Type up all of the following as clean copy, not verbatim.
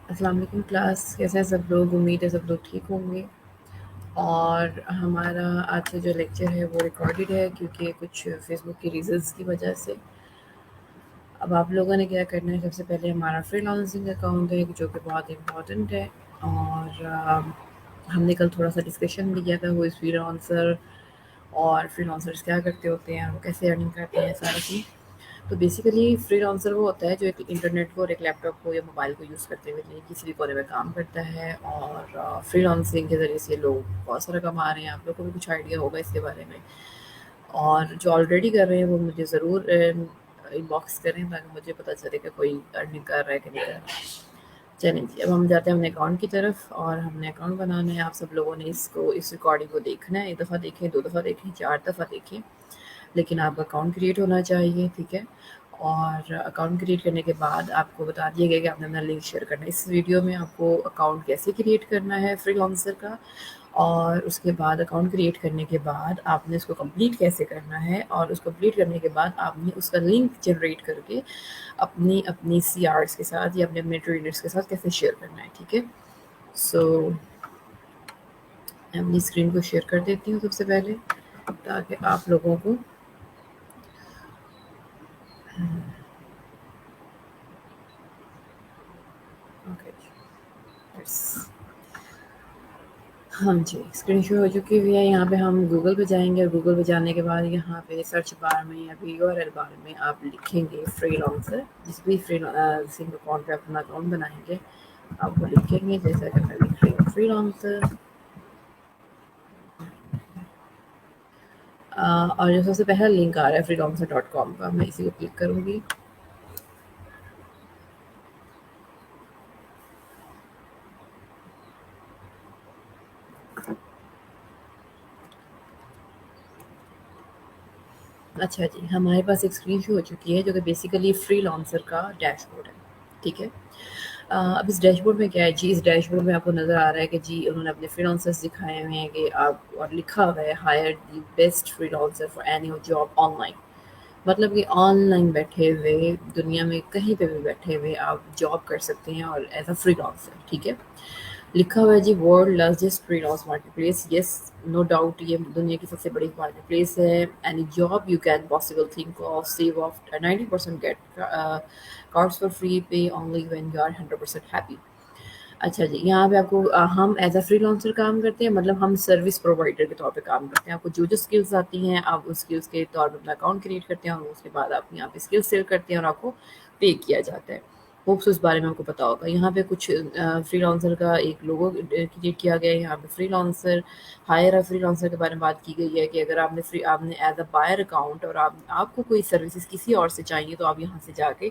السلام علیکم کلاس، کیسے ہیں سب لوگ؟ امید ہے سب لوگ ٹھیک ہوں گے. اور ہمارا آج کا جو لیکچر ہے وہ ریکارڈڈ ہے کیونکہ کچھ فیس بک کی ریزنس کی وجہ سے. اب آپ لوگوں نے کیا کرنا ہے، سب سے پہلے ہمارا فری لانسنگ اکاؤنٹ ہے جو کہ بہت امپورٹنٹ ہے. اور ہم نے کل تھوڑا سا ڈسکشن بھی کیا تھا وہ اس فری لانسر اور فری لانسرس کیا کرتے ہوتے ہیں، وہ کیسے ارننگ کرتے ہیں، ساری چیز. تو بیسیکلی فری لانسر وہ ہوتا ہے جو ایک انٹرنیٹ کو اور ایک لیپ ٹاپ کو یا موبائل کو یوز کرتے ہوئے کسی بھی کونے میں کام کرتا ہے. اور فری لانسنگ کے ذریعے سے لوگ بہت سارا کما رہے ہیں. آپ لوگ کو بھی کچھ آئیڈیا ہوگا اس کے بارے میں. اور جو آلریڈی کر رہے ہیں وہ مجھے ضرور ان باکس کریں تاکہ مجھے پتہ چلے کہ کوئی ارننگ کر رہا ہے کہ نہیں کر رہا ہے. چلیں جی، اب ہم جاتے ہیں اپنے اکاؤنٹ کی طرف. اور ہم نے اکاؤنٹ بنانا ہے. آپ سب لوگوں نے اس ریکارڈنگ کو دیکھنا ہے. ایک دفعہ دیکھیں، 2 دفعہ دیکھیں، 4 دفعہ دیکھیں، لیکن آپ کا اکاؤنٹ کریٹ ہونا چاہیے. ٹھیک ہے. اور اکاؤنٹ کریٹ کرنے کے بعد آپ کو بتا دیا گیا کہ آپ نے اپنا لنک شیئر کرنا ہے. اس ویڈیو میں آپ کو اکاؤنٹ کیسے کریٹ کرنا ہے فری لانسر کا، اور اس کے بعد اکاؤنٹ کریٹ کرنے کے بعد آپ نے اس کو کمپلیٹ کیسے کرنا ہے، اور اس کو کمپلیٹ کرنے کے بعد آپ نے اس کا لنک جنریٹ کر کے اپنی سی آرس کے ساتھ یا اپنے ٹرینرس کے ساتھ کیسے شیئر کرنا ہے. ٹھیک ہے. سو میں اپنی اسکرین کو شیئر کر دیتی ہوں سب سے پہلے تاکہ آپ لوگوں کو ہاں جی، اسکرین شیئر ہو چکی ہوئی ہے. یہاں پہ ہم گوگل پہ جائیں گے، اور گوگل پہ جانے کے بعد یہاں پہ سرچ بار میں یا پھر URL بار میں آپ لکھیں گے فری لانسر. جس بھی فری لانسنگ اکاؤنٹ پہ اپنا اکاؤنٹ بنائیں گے آپ وہ لکھیں گے. جیسا کہ میں لکھ رہی ہوں فری لانسر. اور جو سب سے پہلا لنک آ رہا ہے freelancer.com کا، میں اسی کو کلک کروں گی. اچھا جی، ہمارے پاس ایک اسکرین شو ہو چکی ہے جو کہ بیسیکلی فری لانسر کا ڈیش بورڈ ہے. ٹھیک ہے. اب اس ڈیش بورڈ میں کیا ہے جی، اس ڈیش بورڈ میں آپ کو نظر آ رہا ہے کہ جی انہوں نے اپنے فری لانسرس دکھائے ہوئے ہیں کہ آپ، اور لکھا ہوا ہے hire the best freelancer for any job online. مطلب کہ آن لائن بیٹھے ہوئے دنیا میں کہیں پہ بھی بیٹھے ہوئے آپ جاب کر سکتے ہیں اور ایز اے فری لانسر. ٹھیک ہے. لکھا ہوا ہے جی world largest freelance marketplace. Yes, no doubt یہ دنیا کی سب سے بڑی مارکیٹ پلیس ہے. Any job you can possible think of save of 90% get cards for free pay only when you are 100% happy. اچھا جی، یہاں پہ آپ کو ہم ایز اے فری لانسر کام کرتے ہیں، مطلب ہم سروس پرووائڈر کے طور پہ کام کرتے ہیں. آپ کو جو اسکلز آتی ہیں آپ اس اسکلز کے طور پہ اپنا اکاؤنٹ کریٹ کرتے ہیں، اور اس کے بعد آپ یہاں پہ اسکلز سیل کرتے ہیں اور آپ کو پے کیا جاتا ہے. ہوپس اس بارے میں آپ کو پتا ہوگا. یہاں پہ کچھ فری لانسر کا ایک لوگو کریٹ کیا گیا ہے. یہاں پہ freelancer hire freelancer کے بارے میں بات کی گئی ہے کہ اگر آپ نے ایز اے بائر اکاؤنٹ اور آپ کو کوئی سروسز کسی اور سے چاہیے تو آپ یہاں سے جا کے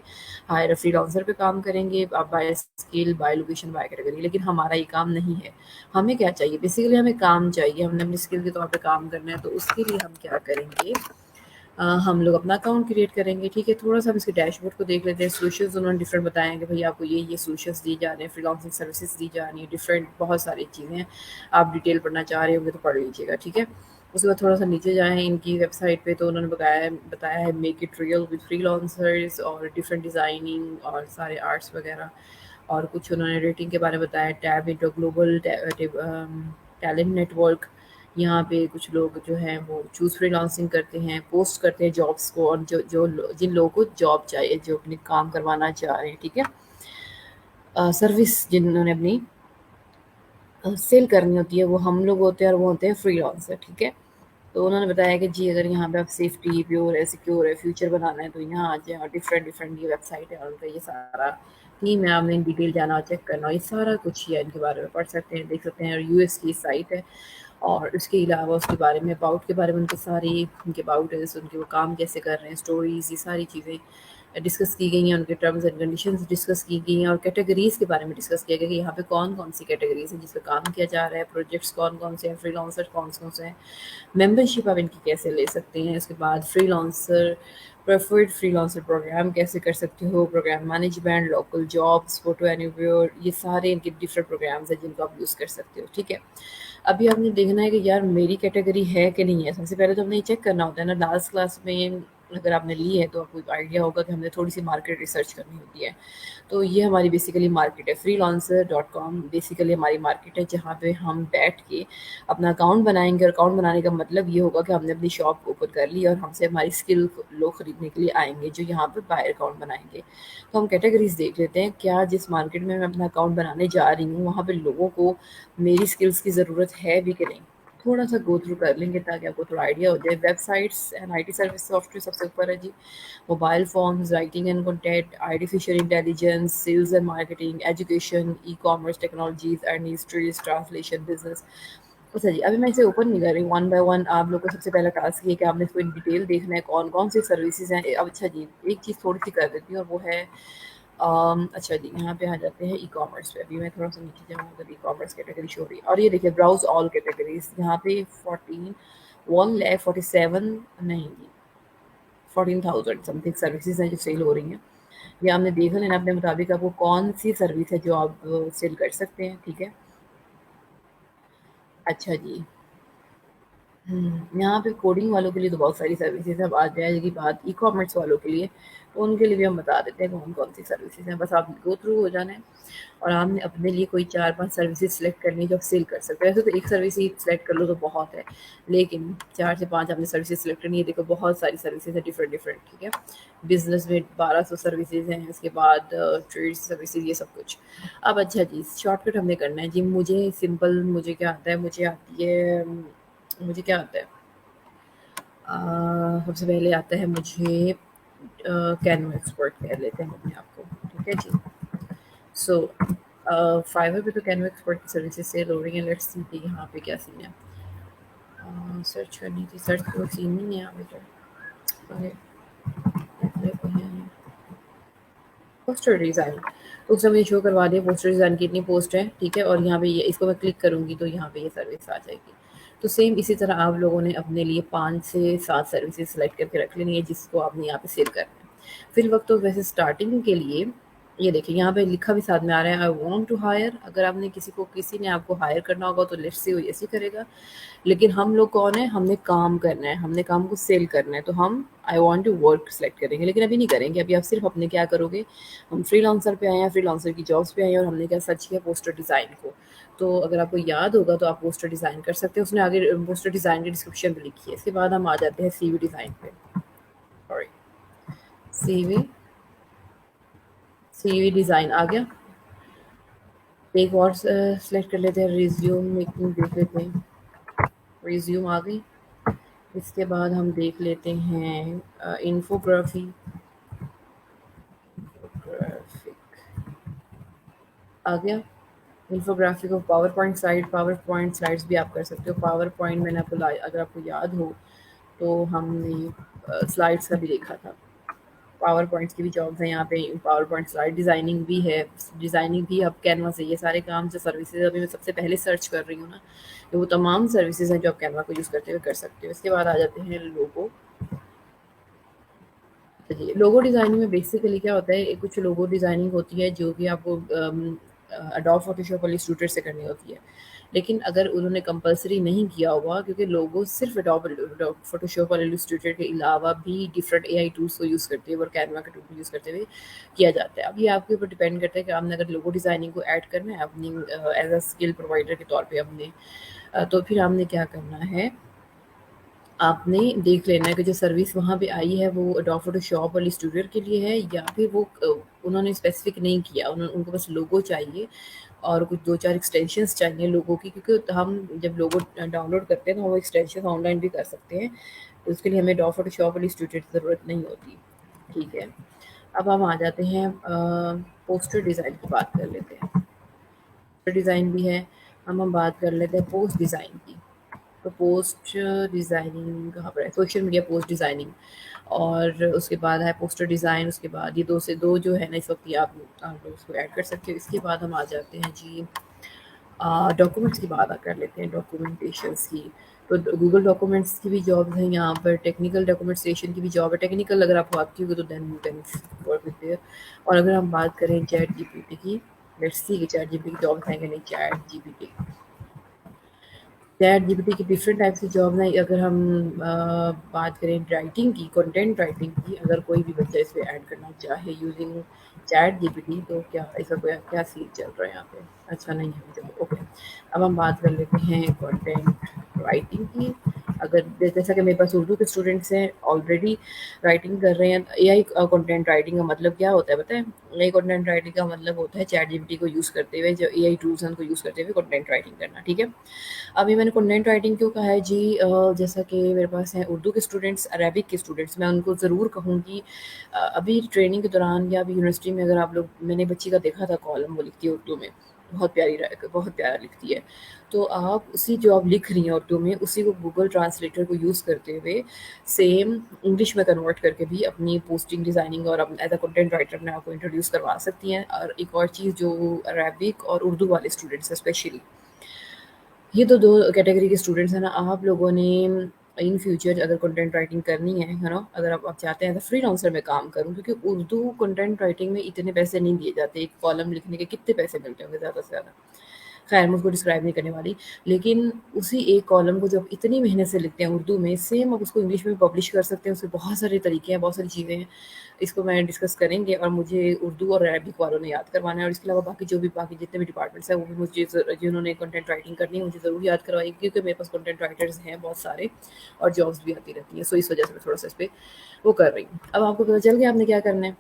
ہائر فری لانسر پہ کام کریں گے. آپ by skill, by location, by category. لیکن ہمارا یہ کام نہیں ہے. ہمیں کیا چاہیے؟ بیسیکلی ہمیں کام چاہیے. ہم نے اپنی اسکل کے طور پہ کام کرنا ہے. تو اس کے لیے ہم کیا کریں گے، ہم لوگ اپنا اکاؤنٹ کریٹ کریں گے. ٹھیک ہے. تھوڑا سا ہم اس کے ڈیش بورڈ کو دیکھ لیتے ہیں. سولوشنز انہوں نے ڈفرینٹ بتائے ہیں کہ بھائی آپ کو یہ سولوشنز دی جا رہے ہیں، فری لانسنگ سروسز دی جا رہی ہیں، ڈفرینٹ بہت ساری چیزیں ہیں. آپ ڈیٹیل پڑھنا چاہ رہے ہوں گے تو پڑھ لیجیے گا. ٹھیک ہے. اس کے بعد تھوڑا سا نیچے جائیں ان کی ویب سائٹ پہ، تو انہوں نے بتایا ہے make it real with free lancers, اور ڈفرینٹ ڈیزائننگ اور سارے آرٹس وغیرہ. اور کچھ انہوں نے ریٹنگ کے بارے میں بتایا. Tap into global talent network. یہاں پہ کچھ لوگ جو ہیں وہ چوز فری لانسنگ کرتے ہیں، پوسٹ کرتے ہیں جابس کو، اور جن لوگوں کو جاب چاہیے، جو اپنے کام کروانا چاہ رہے ہیں. ٹھیک ہے. سروس جنہوں نے اپنی سیل کرنی ہوتی ہے وہ ہم لوگ ہوتے ہیں، اور وہ ہوتے ہیں فری لانسر. ٹھیک ہے. تو انہوں نے بتایا کہ جی اگر یہاں پہ آپ سیفٹی، پیور ہے، سیکیور ہے، فیوچر بنانا ہے تو یہاں آ جائیں. اور ڈفرینٹ یہ ویب سائٹ ہے اور ان کا یہ سارا ٹیم ہے. آپ نے ان ڈیٹیل جانا اور چیک کرنا، یہ سارا کچھ ہی ہے. ان کے بارے میں پڑھ سکتے ہیں، دیکھ سکتے ہیں. اور US کی سائٹ ہے. اور اس کے علاوہ اس کے بارے میں اباؤٹ کے بارے میں ان کے ساری ان کے اباؤٹ ان کے وہ کام کیسے کر رہے ہیں، اسٹوریز، یہ ساری چیزیں ڈسکس کی گئی ہیں. ان کے ٹرمز اینڈ کنڈیشنز ڈسکس کی گئی ہیں. اور کیٹیگریز کے بارے میں ڈسکس کیا گیا کہ یہاں پہ کون کون سی کیٹیگریز ہیں جس پہ کام کیا جا رہا ہے، پروجیکٹس کون کون سے ہیں، فری لانسر کون کون سے ہیں، ممبر شپ آپ ان کی کیسے لے سکتے ہیں. اس کے بعد freelancer preferred freelancer program کیسے کر سکتے ہو، program management, local jobs, photo any viewer, یہ سارے ان کے ڈفرینٹ پروگرامز ہیں جن کو آپ یوز کر سکتے ہو. ٹھیک ہے. ابھی آپ نے دیکھنا ہے کہ یار میری کیٹیگری ہے کہ نہیں ہے. سب سے پہلے تو ہم نے یہ چیک کرنا ہوتا ہے نا. لاسٹ کلاس میں اگر آپ نے لی ہے تو آپ کو ایک آئیڈیا ہوگا کہ ہم نے تھوڑی سی مارکیٹ ریسرچ کرنی ہوتی ہے. تو یہ ہماری بیسیکلی مارکیٹ ہے. freelancer.com بیسیکلی ہماری مارکیٹ ہے جہاں پہ ہم بیٹھ کے اپنا اکاؤنٹ بنائیں گے. اور اکاؤنٹ بنانے کا مطلب یہ ہوگا کہ ہم نے اپنی شاپ اوپن کر لی اور ہم سے ہماری اسکل لوگ خریدنے کے لیے آئیں گے جو یہاں پہ بائر اکاؤنٹ بنائیں گے. تو ہم کیٹیگریز دیکھ لیتے ہیں کیا جس مارکیٹ میں اپنا اکاؤنٹ بنانے جا رہی ہوں وہاں پہ لوگوں کو میری اسکلس کی ضرورت ہے بھی کہ نہیں. تھوڑا سا گو تھرو کر لیں گے تاکہ آپ کو تھوڑا آئیڈیا ہو جائے. Websites and I T service software سب سے اوپر ہے جی. Mobile forms, writing and content, artificial intelligence, sales and marketing, education, e commerce, technologies, industries, translation, business. اچھا جی, ابھی میں اسے اوپن نہیں کر رہی ہوں, ون بائی ون آپ لوگ کو سب سے پہلا ٹاسک یہ کہ آپ نے اس کو ان ڈیٹیل دیکھنا ہے کون کون سی سروسز ہیں. اب اچھا جی, ایک چیز تھوڑی سی کر دیتی ہوں اور وہ ہے اچھا جی, یہاں پہ آ جاتے ہیں ای کامرس پہ. ابھی میں تھوڑا سا نیچے جاؤں اگر ای کامرس کیٹیگری شو رہی ہے اور یہ دیکھیے براؤز آل کیٹیگریز. یہاں پہ 1,47 نہیں جی 14,000 سم تھنگ سروسز ہیں جو سیل ہو رہی ہیں. یہ آپ نے دیکھ لینا اپنے مطابق آپ کو کون سی سروس ہے جو آپ سیل کر سکتے ہیں. ٹھیک ہے, اچھا جی. یہاں پہ کوڈنگ والوں کے لیے تو بہت ساری سروسز ہیں. اب آ جائے گی بات ای کامرس والوں کے لیے تو ان کے لیے بھی ہم بتا دیتے ہیں کون کون سی سروسز ہیں. بس آپ گو تھرو ہو جانا ہے اور آپ نے اپنے لیے کوئی 4-5 سروسز سلیکٹ کرنی ہے جو آپ سیل کر سکتے ہیں. ویسے تو ایک سروس ہی سلیکٹ کر لو تو بہت ہے, لیکن 4 سے 5 آپ نے سروسز سلیکٹ کرنی ہے. دیکھو بہت ساری سروسز ہیں ڈفرینٹ ڈفرینٹ. ٹھیک ہے, بزنس میں 1200 سروسز ہیں, اس کے بعد ٹریڈ سروسز, یہ سب کچھ. اب اچھا جی, شارٹ کٹ ہم نے کرنا ہے جی. مجھے سمپل مجھے کیا آتا ہے, مجھے آتی ہے مجھے کیا آتا ہے سب سے پہلے آتا ہے مجھے کینوا ایکسپرٹ کہہ لیتے ہیں اپنے آپ کو. ٹھیک ہے جی. سو فائور پہ تو کینوا ایکسپرٹ کی سروسز سیل ہو رہی ہیں. لیٹس سی کہ یہاں پہ کیا سین ہے. سرچ کرنی تھی, سرچ تو سین نہیں ہے یہاں پہ. پوسٹر ڈیزائن تو اس نے مجھے شو کروا دیا پوسٹر ڈیزائن کی اتنی پوسٹ ہے. ٹھیک ہے, اور یہاں پہ یہ اس کو میں کلک کروں گی تو یہاں پہ یہ سروس آ جائے گی. تو سیم اسی طرح آپ لوگوں نے اپنے لیے 5 سے 7 سروسز سلیکٹ کر کے رکھ لینی ہے جس کو آپ نے یہاں پہ سیل کرنا ہے. فی الوقت تو ویسے اسٹارٹنگ کے لیے یہ دیکھیں یہاں پہ لکھا بھی ساتھ میں آ رہا ہے آئی وانٹ ٹو ہائر. اگر آپ نے کسی نے آپ کو ہائر کرنا ہوگا تو لیٹس سی وہ ایسے کرے گا. لیکن ہم لوگ کون ہیں, ہم نے کام کرنا ہے, ہم نے کام کو سیل کرنا ہے. تو ہم I want to work select کریں گے, لیکن ابھی نہیں کریں گے. ابھی آپ صرف اپنے کیا کرو گے, ہم فری لانسر پہ آئے ہیں, فری لانسر کی جابس پہ آئے ہیں اور ہم نے کیا سرچ کیا پوسٹر ڈیزائن کو. تو اگر آپ کو یاد ہوگا تو آپ پوسٹر ڈیزائن کر سکتے ہیں. اس نے آگے پوسٹر ڈیزائن کی ڈسکرپشن پہ لکھی ہے. اس کے بعد ہم آ جاتے ہیں سی وی ڈیزائن پہ. سوری, سی وی ڈیزائن آ گیا. ایک اور سلیکٹ کر لیتے ہیں ریزیوم میکنگ دیکھ لیتے ہیں. ریزیوم آ گئی. اس کے بعد ہم دیکھ لیتے ہیں انفوگرافی. آ گیا انفوگرافی کو. پاور پوائنٹ سلائڈس بھی آپ کر سکتے ہو. پاور پوائنٹ میں نے آپ کو اگر آپ کو یاد ہو تو ہم نے سلائڈس کا بھی دیکھا تھا. پاور پوائنٹس کی بھی جابس ہیں یہاں پہ. پاور پوائنٹ سلائڈ ڈیزائننگ بھی ہے. ڈیزائننگ بھی اب کینوا سے. یہ سارے کام جو سروسز ابھی میں سب سے پہلے سرچ کر رہی ہوں نا, تو وہ تمام سروسز ہیں جو آپ کینوا کو یوز کرتے ہوئے کر سکتے ہو. اس کے بعد آ جاتے ہیں لوگو. جی, لوگو ڈیزائننگ میں بیسیکلی کیا ہوتا ہے, کچھ لوگو ڈیزائننگ ہوتی ہے جو کہ آپ کو اڈوب فوٹوشاپ والی اسٹوڈیو سے کرنی ہوتی ہے. لیکن اگر انہوں نے کمپلسری نہیں کیا ہوا, کیونکہ لوگو صرف اڈوب فوٹوشاپ والے اسٹوڈیو کے علاوہ بھی ڈفرنٹ اے آئی ٹولس کو یوز کرتے ہوئے اور کینوا کے ٹول کو یوز کرتے ہوئے کیا جاتا ہے. اب یہ آپ کے اوپر ڈیپینڈ کرتا ہے کہ آپ نے اگر لوگو ڈیزائننگ کو ایڈ کرنا ہے اپنی ایز اے اسکل پرووائڈر کے طور پہ اپنے, تو پھر آپ نے کیا کرنا ہے, آپ نے دیکھ لینا ہے کہ جو سروس وہاں پہ آئی ہے وہ اڈوب فوٹو شاپ والی اسٹوڈیو کے لیے ہے یا پھر وہ انہوں نے اسپیسیفک نہیں کیا. ان کو بس لوگو چاہیے اور کچھ 2-4 ایکسٹینشنس چاہیے لوگوں کی, کیونکہ ہم جب لوگو ڈاؤن لوڈ کرتے ہیں تو وہ ایکسٹینشن آن لائن بھی کر سکتے ہیں. تو اس کے لیے ہمیں اڈوب فوٹو شاپ والی اسٹوڈیو کی ضرورت نہیں ہوتی. ٹھیک ہے, اب ہم آ جاتے ہیں پوسٹر ڈیزائن کی بات کر لیتے ہیں. ڈیزائن بھی ہے. ہم بات کر لیتے ہیں پوسٹ ڈیزائن کی. تو پوسٹ ڈیزائننگ کہاں پر ہے, سوشل میڈیا پوسٹ ڈیزائننگ, اور اس کے بعد ہے پوسٹر ڈیزائن. اس کے بعد یہ 2 سے 2 جو ہے نا اس وقت آپ لوگ اس کو ایڈ کر سکتے ہو. اس کے بعد ہم آ جاتے ہیں جی ڈاکومنٹس کی بات کر لیتے ہیں, ڈاکومنٹیشنس کی. تو گوگل ڈاکومنٹس کی بھی جاب ہیں یہاں پر. ٹیکنیکل ڈاکومنٹیشن کی بھی جاب ہے. ٹیکنیکل اگر آپ کو آتی ہوگی تو then can work with there. اور اگر ہم بات کریں چیٹ جی پی ٹی کی, لیٹس سی کہ چیٹ جی پی ٹی کی جاب ہے کہ نہیں. Chat G P T chat G P T کی ڈفرینٹ ٹائپ سے جاب ہیں. اگر ہم بات کریں رائٹنگ کی، کنٹینٹ رائٹنگ کی، اگر کوئی بھی بچہ اس پہ ایڈ کرنا چاہے using chat G P T, تو کیا اس کا کوئی کیا سین چل رہا ہے یہاں پہ؟ اچھا نہیں ہے. چلو اوکے. اب ہم بات کر لیتے ہیں کنٹینٹ رائٹنگ کی. اگر جیسا کہ میرے پاس اردو کے اسٹوڈنٹس ہیں آلریڈی رائٹنگ کر رہے ہیں. اے آئی کنٹینٹ رائٹنگ کا مطلب کیا ہوتا ہے بتائیں؟ اے آئی کنٹینٹ رائٹنگ کا مطلب ہوتا ہے چیٹ جی پی ٹی کو یوز کرتے ہوئے، جو اے آئی ٹولس ہیں ان کو یوز کرتے ہوئے کنٹینٹ رائٹنگ کرنا. ٹھیک ہے. ابھی میں نے کنٹینٹ رائٹنگ کیوں کہا ہے جی؟ جیسا کہ میرے پاس ہیں اردو کے اسٹوڈنٹس، عربک کے اسٹوڈنٹس، میں ان کو ضرور کہوں گی ابھی ٹریننگ کے دوران یا ابھی یونیورسٹی میں، اگر آپ لوگ، میں نے بچی کا دیکھا تھا کالم، وہ لکھتی ہے اردو میں، بہت پیاری، بہت پیارا لکھتی ہے. تو آپ اسی جو آپ لکھ رہی ہیں اردو میں، اسی کو گوگل ٹرانسلیٹر کو یوز کرتے ہوئے سیم انگلش میں کنورٹ کر کے بھی اپنی پوسٹنگ ڈیزائننگ اور ایز اے کنٹینٹ رائٹر اپنے آپ کو انٹروڈیوس کروا سکتی ہیں. اور ایک اور چیز جو عربک اور اردو والے اسٹوڈنٹس ہیں اسپیشلی، یہ تو دو کیٹیگری کے اسٹوڈنٹس ہیں نا. آپ لوگوں نے ان فیوچر اگر کنٹینٹ رائٹنگ کرنی ہے نا، اگر آپ چاہتے ہیں تو فری لانسر میں کام کروں، کیونکہ اردو کنٹینٹ رائٹنگ میں اتنے پیسے نہیں دیے جاتے. ایک کالم لکھنے کے کتنے پیسے ملتے ہوں گے زیادہ سے زیادہ؟ خیر میں اس کو ڈسکرائب نہیں کرنے والی. لیکن اسی ایک کالم کو جب اتنی محنت سے لکھتے ہیں اردو میں، سیم آپ اس کو انگلش میں پبلش کر سکتے ہیں. اس کے بہت سارے طریقے ہیں، بہت ساری چیزیں ہیں. اس کو میں ڈسکس کریں گے، اور مجھے اردو اور عربک والوں نے یاد کروانا ہے. اور اس کے علاوہ باقی جو بھی باقی جتنے بھی ڈپارٹمنٹس ہیں، وہ بھی مجھے جنہوں نے کنٹینٹ رائٹنگ کرنی ہے مجھے ضرور یاد کروائے گی، کیونکہ میرے پاس کنٹینٹ رائٹرز ہیں بہت سارے، اور جابس بھی آتی رہتی ہیں. سو اس وجہ سے میں تھوڑا سا اس پہ وہ کر رہی ہوں. اب آپ کو پتہ چل گیا آپ نے کیا کرنا ہے،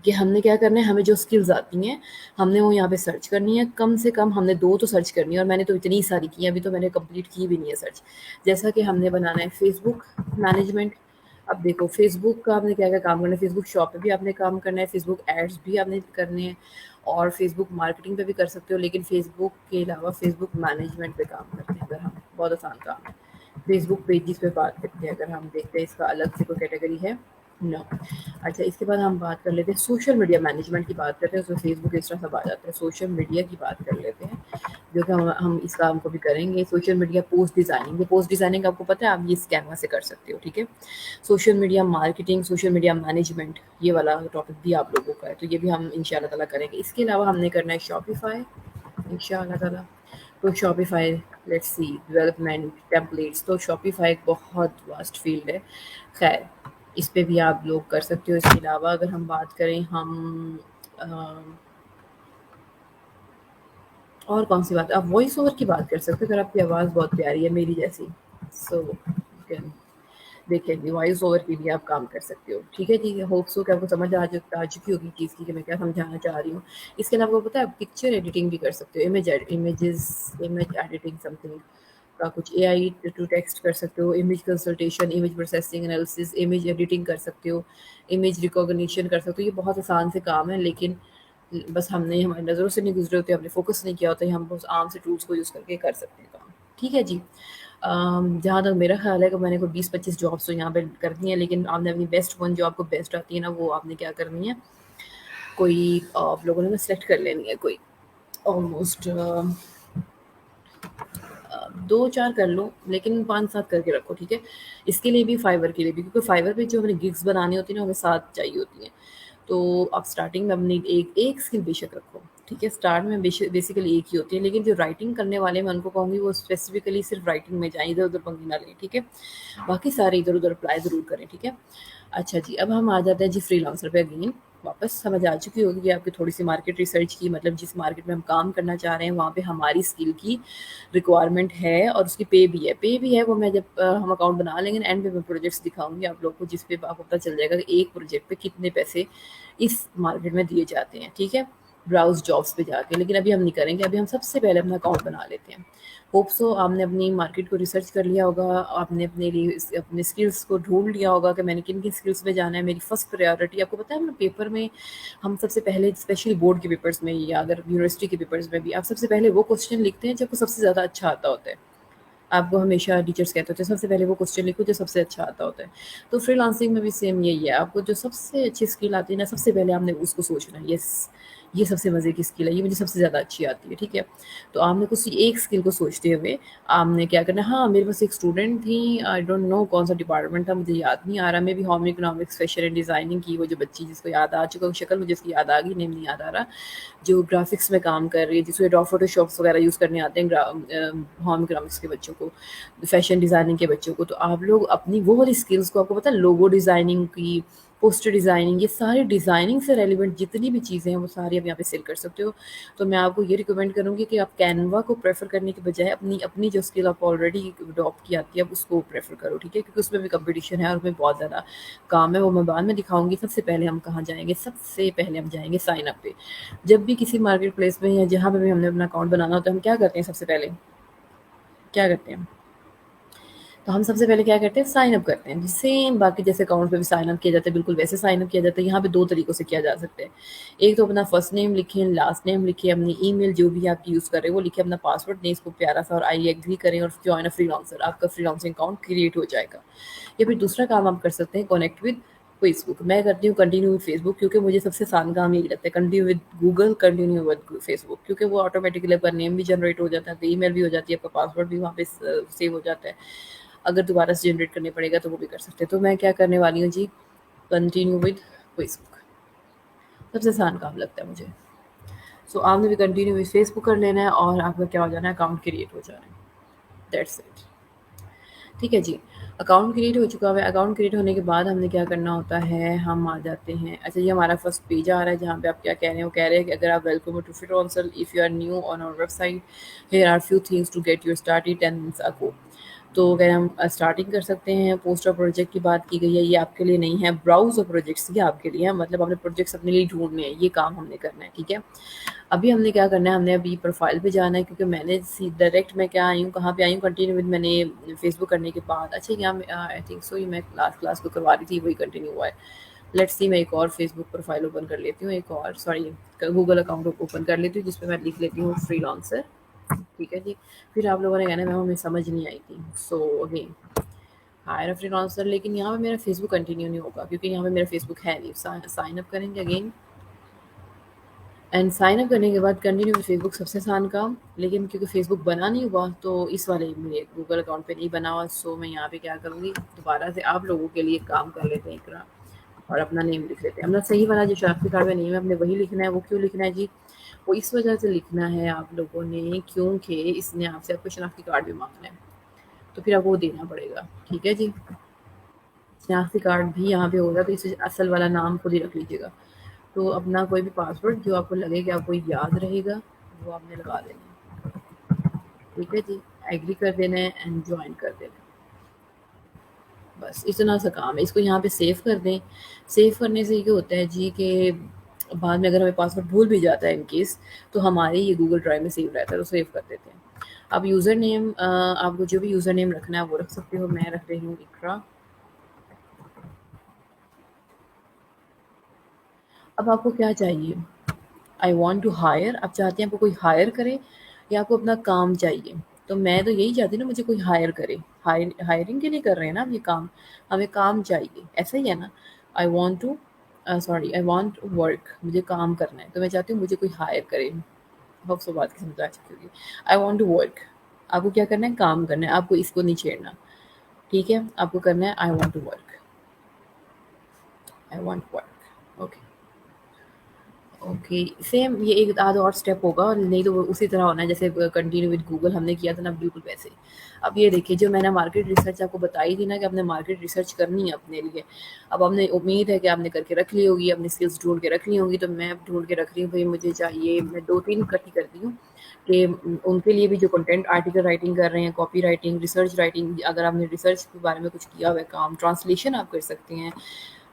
کہ ہم نے کیا کرنا ہے. ہمیں جو اسکلز آتی ہیں ہم نے وہ یہاں پہ سرچ کرنی ہے. کم سے کم ہم نے 2 تو سرچ کرنی ہے، اور میں نے تو اتنی ساری کی ہیں، ابھی تو میں نے کمپلیٹ کی بھی نہیں ہے سرچ. جیسا کہ ہم نے بنانا ہے فیس بک مینجمنٹ. اب دیکھو فیس بک کا آپ نے کیا کیا کام کرنا ہے. فیس بک شاپ پہ بھی آپ نے کام کرنا ہے، فیس بک ایڈس بھی آپ نے کرنے ہیں، اور فیس بک مارکیٹنگ پہ بھی کر سکتے ہو. لیکن فیس بک کے علاوہ فیس بک مینجمنٹ پہ کام کرتے ہیں اگر ہم، بہت آسان کام ہے. فیس بک پیجز پہ بات کرتے ہیں اگر ہم، دیکھتے ہیں اس کا الگ سے کوئی کیٹیگری ہے؟ نو. اچھا اس کے بعد ہم بات کر لیتے ہیں سوشل میڈیا مینجمنٹ کی بات کرتے ہیں. اس میں فیس بک اس طرح سب آ جاتے ہیں. سوشل میڈیا کی بات کر لیتے ہیں، جو کہ ہم اس کام کو بھی کریں گے. Social media post designing, post designing آپ کو پتہ ہے آپ یہ اس کینوا سے کر سکتے ہو. ٹھیک ہے. Social media marketing, social media management, یہ والا ٹاپک بھی آپ لوگوں کا ہے، تو یہ بھی ہم ان شاء اللہ تعالیٰ کریں گے. اس کے علاوہ ہم نے کرنا ہے شاپیفائی ان شاء اللہ تعالیٰ. تو Shopify let's see development templates, تو شاپیفائی ایک بہت واسٹ فیلڈ ہے. خیر اس پہ بھی آپ لوگ کر سکتے ہو. اس کے علاوہ اگر ہم بات کریں، ہم اور کون سی بات، آپ وائس اوور کی بات کر سکتے ہو اگر آپ کی آواز بہت پیاری ہے میری جیسی. سو دیکھیں گے وائس اوور کی بھی آپ کام کر سکتے ہو. ٹھیک ہے جی. ہوپ سو کہ آپ کو سمجھ آ چکی ہوگی چیز کی کہ میں کیا سمجھانا چاہ رہی ہوں. اس کے علاوہ پتہ ہے آپ پکچر ایڈیٹنگ بھی کر سکتے ہو. امیج ایڈیٹنگ سم تھنگ کا کچھ اے آئی ٹو ٹیکسٹ کر سکتے ہو. Image consultation, image processing analysis, image editing کر سکتے ہو. امیج ریکگنیشن کر سکتے ہو. یہ بہت آسان سے کام ہے، لیکن بس ہم نے ہماری نظروں سے نہیں گزرے ہوتے، ہم نے فوکس نہیں کیا ہوتا. ہم بس عام سے ٹولس کو یوز کر کے کر سکتے ہیں کام. ٹھیک ہے جی. جہاں تک میرا خیال ہے کہ میں نے کوئی 20-25 جابس تو یہاں پہ کرنی ہے، لیکن آپ نے اپنی بیسٹ ون جو آپ کو بیسٹ آتی ہے نا، وہ آپ نے کیا کرنی ہے، کوئی آپ لوگوں نے سلیکٹ کر لینی ہے. کوئی آلموسٹ 2-4 کر لو، لیکن 5-7 کر کے رکھو. ٹھیک ہے. اس کے لیے بھی، فائور کے لیے بھی، کیونکہ فائور پہ جو ہمیں گگس بنانی ہوتی ہیں نا، ہمیں 7 چاہیے ہوتی ہیں. تو آپ اسٹارٹنگ میں اپنی ایک اسکل بے شک رکھو. ٹھیک ہے. اسٹارٹ میں بیسیکلی ایک ہی ہوتی ہے، لیکن جو رائٹنگ کرنے والے میں ان کو کہوں گی وہ اسپیسیفکلی صرف رائٹنگ میں جائیں، ادھر ادھر پنگی نہ لیں. ٹھیک ہے. باقی سارے ادھر ادھر اپلائی ضرور کریں. ٹھیک ہے. اچھا جی. اب ہم آ جاتے ہیں جی فری لانسر پہ. اگین واپس سمجھ آ چکی ہوگی کہ آپ کی تھوڑی سی مارکیٹ ریسرچ کی، مطلب جس مارکیٹ میں ہم کام کرنا چاہ رہے ہیں وہاں پہ ہماری اسکل کی ریکوائرمنٹ ہے، اور اس کی پے بھی ہے. پے بھی ہے وہ میں جب ہم اکاؤنٹ بنا لیں گے اینڈ پہ میں پروجیکٹس دکھاؤں گی آپ لوگ کو، جس پہ آپ کو پتہ چل جائے گا کہ ایک پروجیکٹ پہ کتنے پیسے اس مارکیٹ میں دیے جاتے ہیں. ٹھیک ہے. براؤز جابس پہ جا کے. لیکن ابھی ہم نہیں کریں گے، ابھی ہم سب سے پہلے اپنا اکاؤنٹ بنا لیتے ہیں. ہوپ سو آپ نے اپنی مارکیٹ کو ریسرچ کر لیا ہوگا، آپ نے اپنے لیے اپنے اسکلس کو ڈھونڈ لیا ہوگا کہ میں نے کن کن اسکلس میں جانا ہے. میری فرسٹ پریارٹی آپ کو پتہ ہے، ہم پیپر میں ہم سب سے پہلے اسپیشلی بورڈ کے پیپرز میں یا اگر یونیورسٹی کے پیپرز میں بھی آپ سب سے پہلے وہ کوسچن لکھتے ہیں جو آپ کو سب سے زیادہ اچھا آتا ہوتا ہے. آپ کو ہمیشہ ٹیچرس کہتے ہوتے ہیں سب سے پہلے وہ کوسچن لکھو جو سب سے اچھا آتا ہوتا ہے. تو فری لانسنگ میں بھی سیم یہی ہے، آپ کو جو سب سے اچھی اسکل آتی ہے نا، سب سے پہلے آپ نے اس کو سوچنا ہے، یس یہ سب سے مزے کی اسکل ہے، یہ مجھے سب سے زیادہ اچھی آتی ہے، ٹھیک ہے. تو آپ نے کسی ایک اسکل کو سوچتے ہوئے آپ نے کیا کرنا ہے. ہاں میرے پاس ایک اسٹوڈنٹ تھی، آئی ڈونٹ نو کون سا ڈپارٹمنٹ تھا، مجھے یاد نہیں آ رہا، میں بھی home economics fashion and designing کی، وہ جو بچی جس کو یاد آ چکا، شکل مجھے اس کی یاد آ گئی، نیم نہیں یاد آ رہا، جو گرافکس میں کام کر رہی ہے، جس کو فوٹو شاپس وغیرہ یوز کرنے آتے ہیں ہوم اکنامکس کے بچوں کو، فیشن ڈیزائننگ کے بچوں کو. تو آپ لوگ اپنی وہ والی اسکلس کو، آپ کو پتا ہے لوگو ڈیزائننگ کی، پوسٹر ڈیزائننگ، یہ ساری ڈیزائننگ سے ریلیونٹ جتنی بھی چیزیں ہیں وہ ساری آپ یہاں پہ سیل کر سکتے ہو. تو میں آپ کو یہ ریکمینڈ کروں گی کہ آپ کینوا کو پریفر کرنے کے بجائے اپنی جو اسکل آپ آلریڈی اڈاپٹ کی آتی ہے اب اس کو پریفر کرو، ٹھیک ہے، کیونکہ اس میں بھی کمپٹیشن ہے اور اس میں بہت زیادہ کام ہے، وہ میں بعد میں دکھاؤں گی. سب سے پہلے ہم کہاں جائیں گے؟ سب سے پہلے ہم جائیں گے سائن اپ پہ. جب بھی کسی مارکیٹ پلیس میں یا جہاں پہ بھی ہم نے اپنا اکاؤنٹ بنانا ہوتا ہے، ہم کیا کرتے ہیں؟ سب سے پہلے کیا کرتے ہیں؟ تو ہم سب سے پہلے کیا کرتے ہیں؟ سائن اپ کرتے ہیں. سیم باقی جیسے اکاؤنٹ پہ بھی سائن اپ کیا جاتا ہے، بالکل ویسے سائن اپ کیا جاتا ہے. یہاں پہ دو طریقوں سے کیا جا سکتا ہے. ایک تو اپنا فرسٹ نیم لکھیں، لاسٹ نیم لکھیں، اپنی ای میل جو بھی آپ کی یوز کر رہے ہیں وہ لکھیں، اپنا پاسورڈ دیں اس کو پیارا سا اور آئی ایگری کریں اور جوائن اے فری لانسر. آپ کا فری لانسنگ اکاؤنٹ کریٹ ہو جائے گا. یا پھر دوسرا کام آپ کر سکتے ہیں، کونیکٹ ود فیس بک. میں کرتی ہوں کنٹینیو ود فیس بک، کیونکہ مجھے سب سے آسان کام یہی لگتا ہے. Continue with Google, continue with Facebook, کیونکہ وہ آٹومیٹکلی آپ کا نیم بھی جنریٹ ہو جاتا ہے، تو ای میل بھی ہو جاتی ہے، آپ کا پاسورڈ بھی وہاں پہ سیو ہو جاتا ہے. اگر دوبارہ سے جنریٹ کرنے پڑے گا تو وہ بھی کر سکتے ہیں. تو میں کیا کرنے والی ہوں جی، کنٹینیو ود فیس بک. سب سے آسان کام لگتا ہے مجھے. سو آپ نے بھی کنٹینیو ود فیس بک کر لینا ہے اور آپ کا کیا ہو جانا ہے؟ اکاؤنٹ کریٹ ہو جانا ہے. That's it. ٹھیک ہے جی، اکاؤنٹ کریٹ ہو چکا ہے. اکاؤنٹ کریٹ ہونے کے بعد ہم نے کیا کرنا ہوتا ہے؟ ہم آ جاتے ہیں، اچھا یہ ہمارا فرسٹ پیج آ رہا ہے جہاں پہ آپ کیا کہہ رہے ہیں. وہ کہہ رہے ہیں کہ اگر آپ welcome to freelancer, if you are new on our website here are few things to get you started 10 months ago. تو اگر ہم اسٹارٹنگ کر سکتے ہیں. پوسٹ اور پروجیکٹ کی بات کی گئی ہے، یہ آپ کے لیے نہیں ہے. براؤز اور پروجیکٹس یہ آپ کے لیے ہیں، مطلب آپ نے پروجیکٹس اپنے لیے ڈھونڈنے ہیں، یہ کام ہم نے کرنا ہے، ٹھیک ہے. ابھی ہم نے کیا کرنا ہے؟ ہم نے ابھی پروفائل پہ جانا ہے، کیونکہ میں نے ڈائریکٹ میں کیا آئی ہوں، کہاں پہ آئی ہوں؟ کنٹینیو ود میں نے فیس بک کرنے کے بعد. اچھا یہاں آئی تھنک سو یہ میں کلاس کو کروا رہی تھی، وہی کنٹینیو ہوا ہے. لیٹس سی، میں ایک اور فیس بک پروفائل اوپن کر لیتی ہوں، ایک اور سوری گوگل اکاؤنٹ اوپن کر لیتی ہوں جس پہ میں لکھ لیتی ہوں فری لانسر. ٹھیک ہے جی. پھر آپ لوگوں نے کہنا میم ہمیں سمجھ نہیں آئی تھی. So again hire freelancer, لیکن یہاں پہ میرا فیس بک کنٹینیو نہیں ہوگا کیونکہ یہاں پہ میرا فیس بک ہے نہیں. سائن اپ کریں گے اگین، اینڈ سائن اپ کرنے کے بعد کنٹینیو فیس بک. سب سے آسان کام، لیکن کیونکہ فیس بک بنا نہیں ہوا تو اس والے میرے گوگل اکاؤنٹ پہ نہیں بنا ہوا. سو میں یہاں پہ کیا کروں گی؟ دوبارہ سے آپ لوگوں کے لیے کام کر لیتے ہیں اقرا، اور اپنا نیم لکھ لیتے ہیں. ہم نے صحیح والا جو شناختی کارڈ میں نیم ہے ہم نے وہی لکھنا ہے. وہ کیوں لکھنا ہے جی؟ وہ اس وجہ سے لکھنا ہے آپ لوگوں نے کیونکہ اس نے آپ سے آپ کو شناختی کارڈ بھی مانگنا ہے، تو پھر آپ کو وہ دینا پڑے گا. ٹھیک ہے جی. شناختی کارڈ بھی یہاں پہ ہوگا تو اس اصل والا نام خود ہی رکھ لیجیے گا. تو اپنا کوئی بھی پاسورڈ جو آپ کو لگے کہ آپ کو یاد رہے گا وہ آپ نے لگا دینا ہے. ٹھیک ہے جی. ایگری کر دینا ہے اینڈ جوائن کر دینا ہے. بس اتنا سا کام ہے. اس کو یہاں پہ سیو کر دیں. سیو کرنے سے یہ ہوتا ہے جی کہ بعد میں اگر ہمیں پاسورڈ بھول بھی جاتا ہے ان کیس، تو ہمارے یہ گوگل ڈرائیو میں سیو رہتا ہے، تو سیو کر دیتے ہیں. اب یوزر نیم، آپ کو جو بھی یوزر نیم رکھنا ہے وہ رکھ سکتے ہو. میں رکھ رہی ہوں اقرا. اب آپ کو کیا چاہیے؟ I want to hire. آپ چاہتے ہیں آپ کو کوئی ہائر کرے یا آپ کو اپنا کام چاہیے؟ تو میں تو یہی چاہتی ہوں نا، مجھے کوئی ہائر کرے. ہائرنگ کے لیے کر رہے ہیں نا آپ یہ کام، ہمیں کام چاہیے، ایسا ہی ہے نا. I want to I want work, مجھے کام کرنا ہے، تو میں چاہتی ہوں مجھے کوئی ہائر کرے. بہت سو بات کی سمجھ آ چکی ہوگی. آئی وانٹ ٹو ورک، آپ کو کیا کرنا ہے؟ کام کرنا ہے. آپ کو اس کو نہیں چھیڑنا، ٹھیک ہے. آپ کو کرنا ہے I want to work. I want work. Okay. Okay. Same یہ ایک آدھا اور اسٹیپ ہوگا، نہیں تو وہ اسی طرح ہونا ہے جیسے کنٹینیو ود گوگل ہم نے کیا تھا نا، بالکل ویسے. اب یہ دیکھیے جو میں نے مارکیٹ ریسرچ آپ کو بتائی تھی نا کہ آپ نے مارکیٹ ریسرچ کرنی ہے اپنے لیے. اب ہم نے امید ہے کہ آپ نے کر کے رکھ لی ہوگی، اپنی اسکلس ڈھونڈ کے رکھ لی ہوگی. تو میں ڈھونڈ کے رکھ رہی ہوں بھائی، مجھے چاہیے، میں 2-3 اکٹھی کرتی ہوں کہ ان کے لیے بھی جو کنٹینٹ آرٹیکل رائٹنگ کر رہے ہیں، کاپی رائٹنگ، ریسرچ رائٹنگ، اگر آپ نے ریسرچ کے بارے میں کچھ کیا ہوا ہے کام، ٹرانسلیشن آپ کر سکتے ہیں.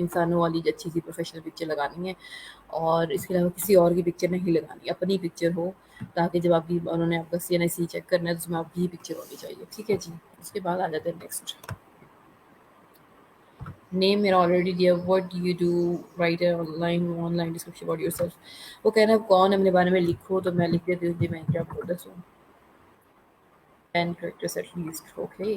انسانوں والی اچھی سی پروفیشنل پکچر لگانی ہے، اور اس کے علاوہ کسی اور کی پکچر نہیں لگانی، اپنی پکچر ہو، تاکہ جب آپ کی انہوں نے آپ کا سی این آئی سی چیک کرنا ہے تو اس میں آپ کی ہی پکچر ہونی چاہیے. ٹھیک ہے جی. اس کے بعد آ جاتے ہیں نیکسٹ. نیم میرا آلریڈی دیا. What do you do? Right on line description about your self. وہ کہہ رہا ہے کون ہے اپنے بارے میں لکھو، تو میں لکھ دیتی ہوں جی میں کیا بول دسوں. 10 characters at least. Okay.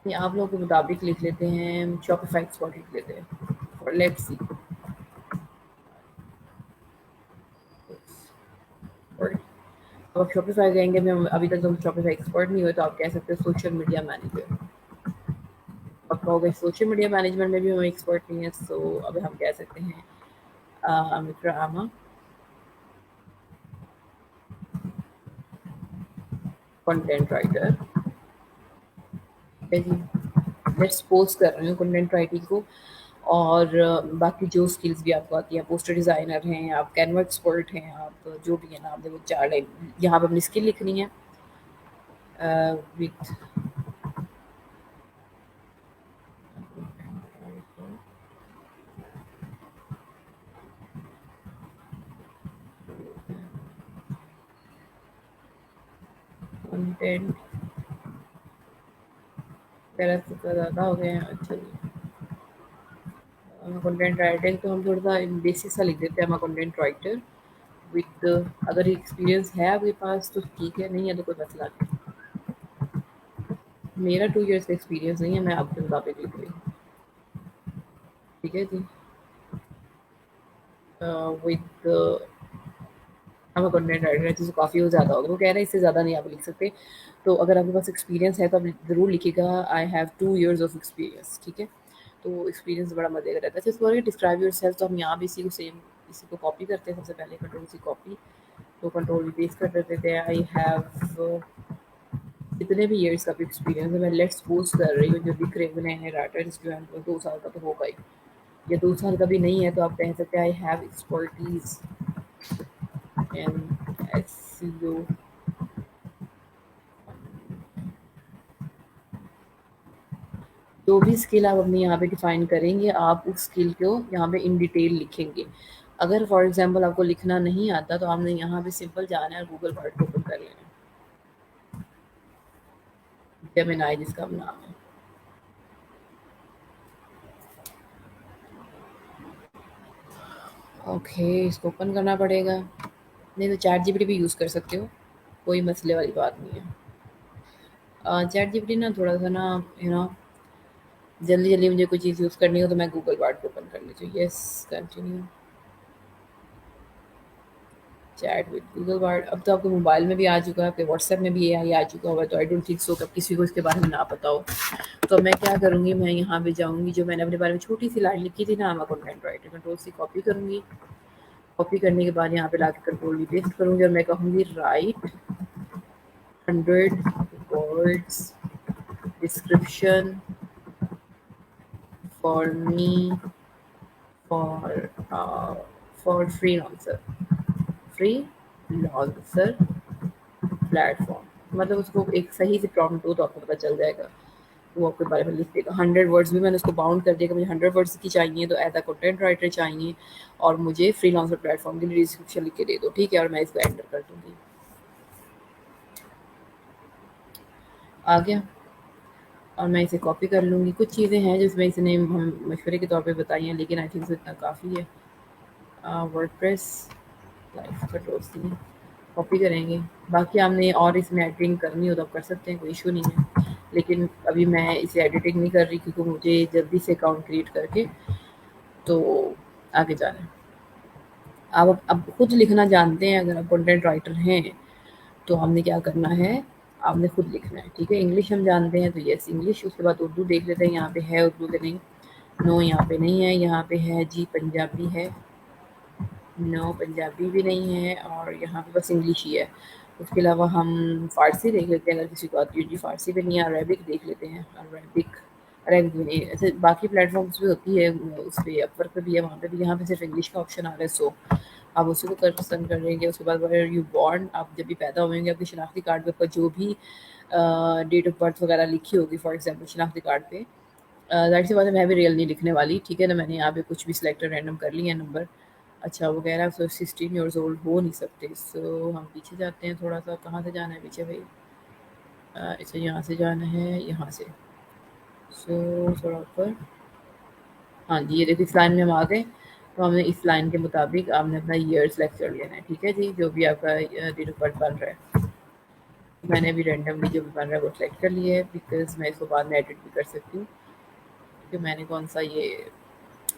یہ آپ لوگوں کے مطابق لکھ لیتے ہیں. شاپیفائی ایکسپرٹ لکھ لیتے ہیں. Let's see. اب آپ شاپیفائی کہیں گے ابھی تک تم شاپیفائی ایکسپرٹ نہیں ہوئے تو آپ کہہ سکتے ہیں سوشل میڈیا مینیجر. آپ کہو گے سوشل میڈیا مینجمنٹ میں بھی ہم ایکسپرٹ نہیں ہے، سو اب ہم کہہ سکتے ہیں ڈرامہ کنٹینٹ رائٹر. ٹھیک ہے جی. میں سپوز کر رہی ہوں کنٹینٹ رائٹنگ کو، اور باقی جو اسکلس بھی آپ کو آتی ہیں، پوسٹر ڈیزائنر ہیں آپ، کینوا ایکسپرٹ ہیں آپ، جو بھی ہے نا آپ نے وہ چار یہاں پہ اپنی اسکل لکھنی ہے وتھ کنٹینٹ. پیرا سے زیادہ ہو گئے ہیں. اچھا جی. کنٹینٹ رائٹنگ تو ہم تھوڑا سا بیسک سا لکھ دیتے ہیں. ہم کنٹینٹ رائٹر وتھ، اگر ایکسپیرینس ہے آپ کے پاس تو ٹھیک ہے، نہیں ہے تو کوئی مسئلہ نہیں. میرا 2 ایئرس کا ایکسپیرینس نہیں ہے، میں آپ کے مطابق لکھ رہی ہوں. ٹھیک ہے جی. وتھ ہم کنٹینٹ رائٹر جیسے کافی ہو زیادہ ہوگا، وہ کہہ رہے ہیں اس سے زیادہ نہیں آپ لکھ سکتے. تو اگر آپ کے پاس ایکسپیرینس ہے تو آپ ضرور لکھیے گا I have 2 years of experience. ٹھیک ہے. تو ایکسپیرینس بڑا مزے کا رہتا ہے. جیسے ڈسکرائب یور سیلف، تو ہم یہاں بھی اسی کو سیم اسی کو کاپی کرتے ہیں. سب سے پہلے کنٹرول سی کاپی، تو کنٹرول پیسٹ کر دیتے تھے. آئی ہیو جتنے بھی ایئرس کا بھی ایکسپیرینس ہے، میں لیٹس سپوز کر رہی ہوں جو دکھ رہے ہیں نئے رائٹرس جو ہیں 2 سال کا تو ہوگا ہی، یا 2 سال کا بھی نہیں ہے تو آپ کہہ سکتے ہیں I have expertise in SEO. جو بھی اسکل آپ اپنی یہاں پہ ڈیفائن کریں گے، آپ اس اسکل کو یہاں پہ ان ڈیٹیل لکھیں گے. اگر فار ایگزامپل آپ کو لکھنا نہیں آتا تو آپ نے یہاں پہ سمپل جانا ہے اور گوگل ورڈ اوپن کر لینا ہے. جیمینائی جس کا نام ہے. اوکے. اس کو اوپن کرنا پڑے گا. نہیں تو چیٹ جی پی ٹی بھی یوز کر سکتے ہو، کوئی مسئلے والی بات نہیں ہے. چیٹ جی پی ٹی نا تھوڑا سا نا جلدی جلدی مجھے کوئی چیز یوز کرنی ہو تو میں گوگل ورڈ اوپن کر لیتی ہوں. Yes continue. Chat with Google word. اب تو آپ کے موبائل میں بھی آ چکا ہے، آپ کے واٹس ایپ میں بھی یہ آ چکا ہوگا، تو آئی ڈونٹ تھنک سو کہ کسی کو اس کے بارے میں نہ پتا ہو. تو میں کیا کروں گی، میں یہاں پہ جاؤں گی، جو میں نے اپنے بارے میں چھوٹی سی لائن لکھی تھی نا، میں content writer control C copy کروں گی. کاپی کرنے کے بعد یہاں پہ لا کے کنٹرول بھی پیسٹ کروں گی، اور میں کہوں گی right 100 words description for me for free lancer plate form. مطلب اس کو ایک صحیح سے پرومپٹ ہو تو آپ کو پتہ چل جائے گا. وہ آپ کے بارے میں لکھ دے گا. 100 words بھی میں نے اس کو باؤنڈ کر دیا کہ مجھے 100 words کی چاہیے، تو ایز اے کنٹینٹ رائٹر چاہیے، اور مجھے فری لانسر پلیٹ فارم کے لیے ڈسکرپشن لکھ کے دے دو. ٹھیک ہے. اور میں اس کو انٹر کر دوں گی. آ گیا. اور میں اسے کاپی کر لوں گی. کچھ چیزیں ہیں جس میں اس نے ہم مشورے کے طور پہ بتائی ہیں، لیکن آئی تھنک اتنا کافی ہے. WordPress life control C copy کریں گے. باقی آپ نے اور اس میں ایڈیٹنگ کرنی ہو تو آپ کر سکتے ہیں، کوئی ایشو نہیں ہے. لیکن ابھی میں اسے ایڈیٹنگ نہیں کر رہی کیونکہ مجھے جلدی سے اکاؤنٹ کریٹ کر کے تو آگے جانا ہے. آپ اب خود لکھنا جانتے ہیں، اگر آپ کنٹینٹ رائٹر ہیں تو ہم نے کیا کرنا ہے، آپ نے خود لکھنا ہے. ٹھیک ہے. انگلش ہم جانتے ہیں تو یس انگلش. اس کے بعد اردو دیکھ لیتے ہیں یہاں پہ ہے اردو کہ نہیں. نو یہاں پہ نہیں ہے. یہاں پہ ہے جی پنجابی ہے. نو پنجابی بھی نہیں ہے. اور یہاں پہ بس انگلش ہی ہے. اس کے علاوہ ہم فارسی دیکھ لیتے ہیں اگر کسی کو آتی ہے. جی فارسی بھی نہیں ہے. عربک دیکھ لیتے ہیں. عربک رینک بھی نہیں ایسے باقی پلیٹ فارمس پہ ہوتی ہے، اس پہ اپورک پہ بھی ہے، وہاں پہ بھی، یہاں پہ صرف انگلش کا آپشن آ رہا ہے. سو آپ اسی کو پسند کر لیں گے. اس کے بعد ویئر یو بورن، آپ جب بھی پیدا ہوئیں گے آپ کے شناختی کارڈ پہ جو بھی ڈیٹ آف برتھ وغیرہ لکھی ہوگی، فار ایگزامپل شناختی کارڈ پہ، ظاہر سی بات ہے میں بھی ریئل نہیں لکھنے والی، ٹھیک ہے نا، میں نے یہاں پہ کچھ بھی سلیکٹ رینڈم کر لی ہے نمبر. اچھا وہ کہہ رہا ہے 16 ایئرز اولڈ ہو نہیں سکتے. سو ہم پیچھے جاتے ہیں تھوڑا سا. کہاں سے جانا ہے پیچھے بھائی؟ اچھا یہاں سے جانا ہے، یہاں سے. سو تھوڑا اوپر. ہاں جی یہ دیکھو اس لائن میں ہم آ گئے. تو ہم نے اس لائن کے مطابق آپ نے اپنا ایئر سلیکٹ کر لینا ہے، ٹھیک ہے جی، جو بھی آپ کا ڈیٹ آف برتھ بن رہا ہے. میں نے ابھی رینڈملی جو بھی بن رہا ہے وہ سلیکٹ کر لیا ہے، بیکاز میں اس کو بعد میں ایڈٹ بھی کر سکتی ہوں کہ میں نے کون سا یہ.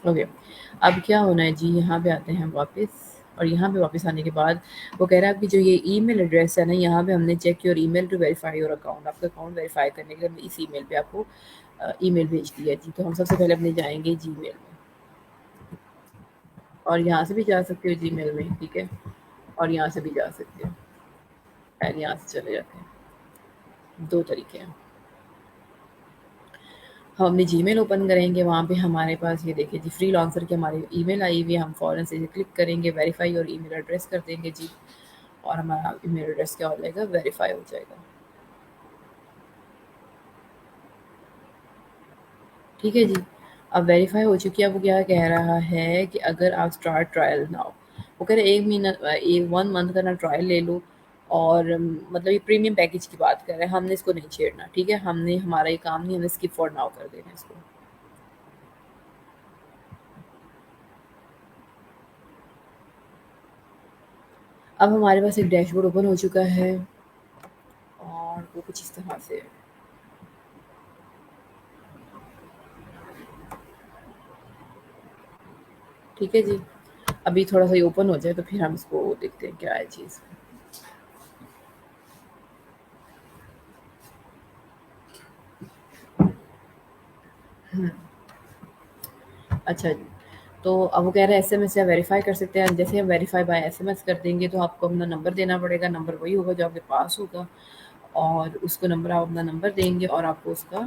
اوکے اب کیا ہونا ہے جی، یہاں پہ آتے ہیں ہم واپس. اور یہاں پہ واپس آنے کے بعد وہ کہہ رہا ہے کہ جو یہ ای میل ایڈریس ہے نا، یہاں پہ ہم نے check your email to verify your account. آپ کا اکاؤنٹ ویریفائی کرنے کے لیے ہم نے اس ای میل پہ آپ کو ای میل بھیج دیا جی. تو ہم سب سے پہلے اپنے جائیں گے جی میل میں، اور یہاں سے بھی جا سکتے ہو جی میل میں، ٹھیک ہے، اور یہاں سے بھی جا سکتے ہو. پہلے یہاں سے چلے جاتے ہیں. دو طریقے ہیں. ہم اپنی جی میل اوپن کریں گے، وہاں پہ ہمارے پاس یہ دیکھیں جی فری لانسر کی ہماری ای میل آئی ہوئی ہے. ہم فوراً سے کلک کریں گے، ویریفائی اور ای میل ایڈریس کر دیں گے جی، اور ہمارا ای میل ایڈریس کیا ہو جائے گا، ویریفائی ہو جائے گا. ٹھیک ہے جی. اب ویریفائی ہو چکی ہے. اب وہ کیا کہہ رہا ہے کہ اگر آپ اسٹارٹ ٹرائل ناؤ، وہ کہہ رہے ایک مہینہ 1 منتھ کا نا ٹرائل لے لو. اور مطلب یہ پریمیم پیکیج کی بات کر رہے ہیں، ہم نے اس کو نہیں چھیڑنا، ٹھیک ہے، ہم نے ہمارا یہ کام نہیں، ہم نے اسکپ فار ناؤ کر دینا ہے اس کو. اب ہمارے پاس ایک ڈیش بورڈ اوپن ہو چکا ہے، اور وہ کچھ اس طرح سے ہے. ٹھیک ہے جی. ابھی تھوڑا سا یہ اوپن ہو جائے تو پھر ہم اس کو دیکھتے ہیں کیا ہے چیز. اچھا جی. تو اب وہ کہہ رہے ہیں ایس ایم ایس سے ویریفائی کر سکتے ہیں. جیسے ہم verify by S M S کر دیں گے تو آپ کو اپنا نمبر دینا پڑے گا. نمبر وہی ہوگا جو آپ کے پاس ہوگا، اور اس کو نمبر آپ اپنا نمبر دیں گے، اور آپ کو اس کا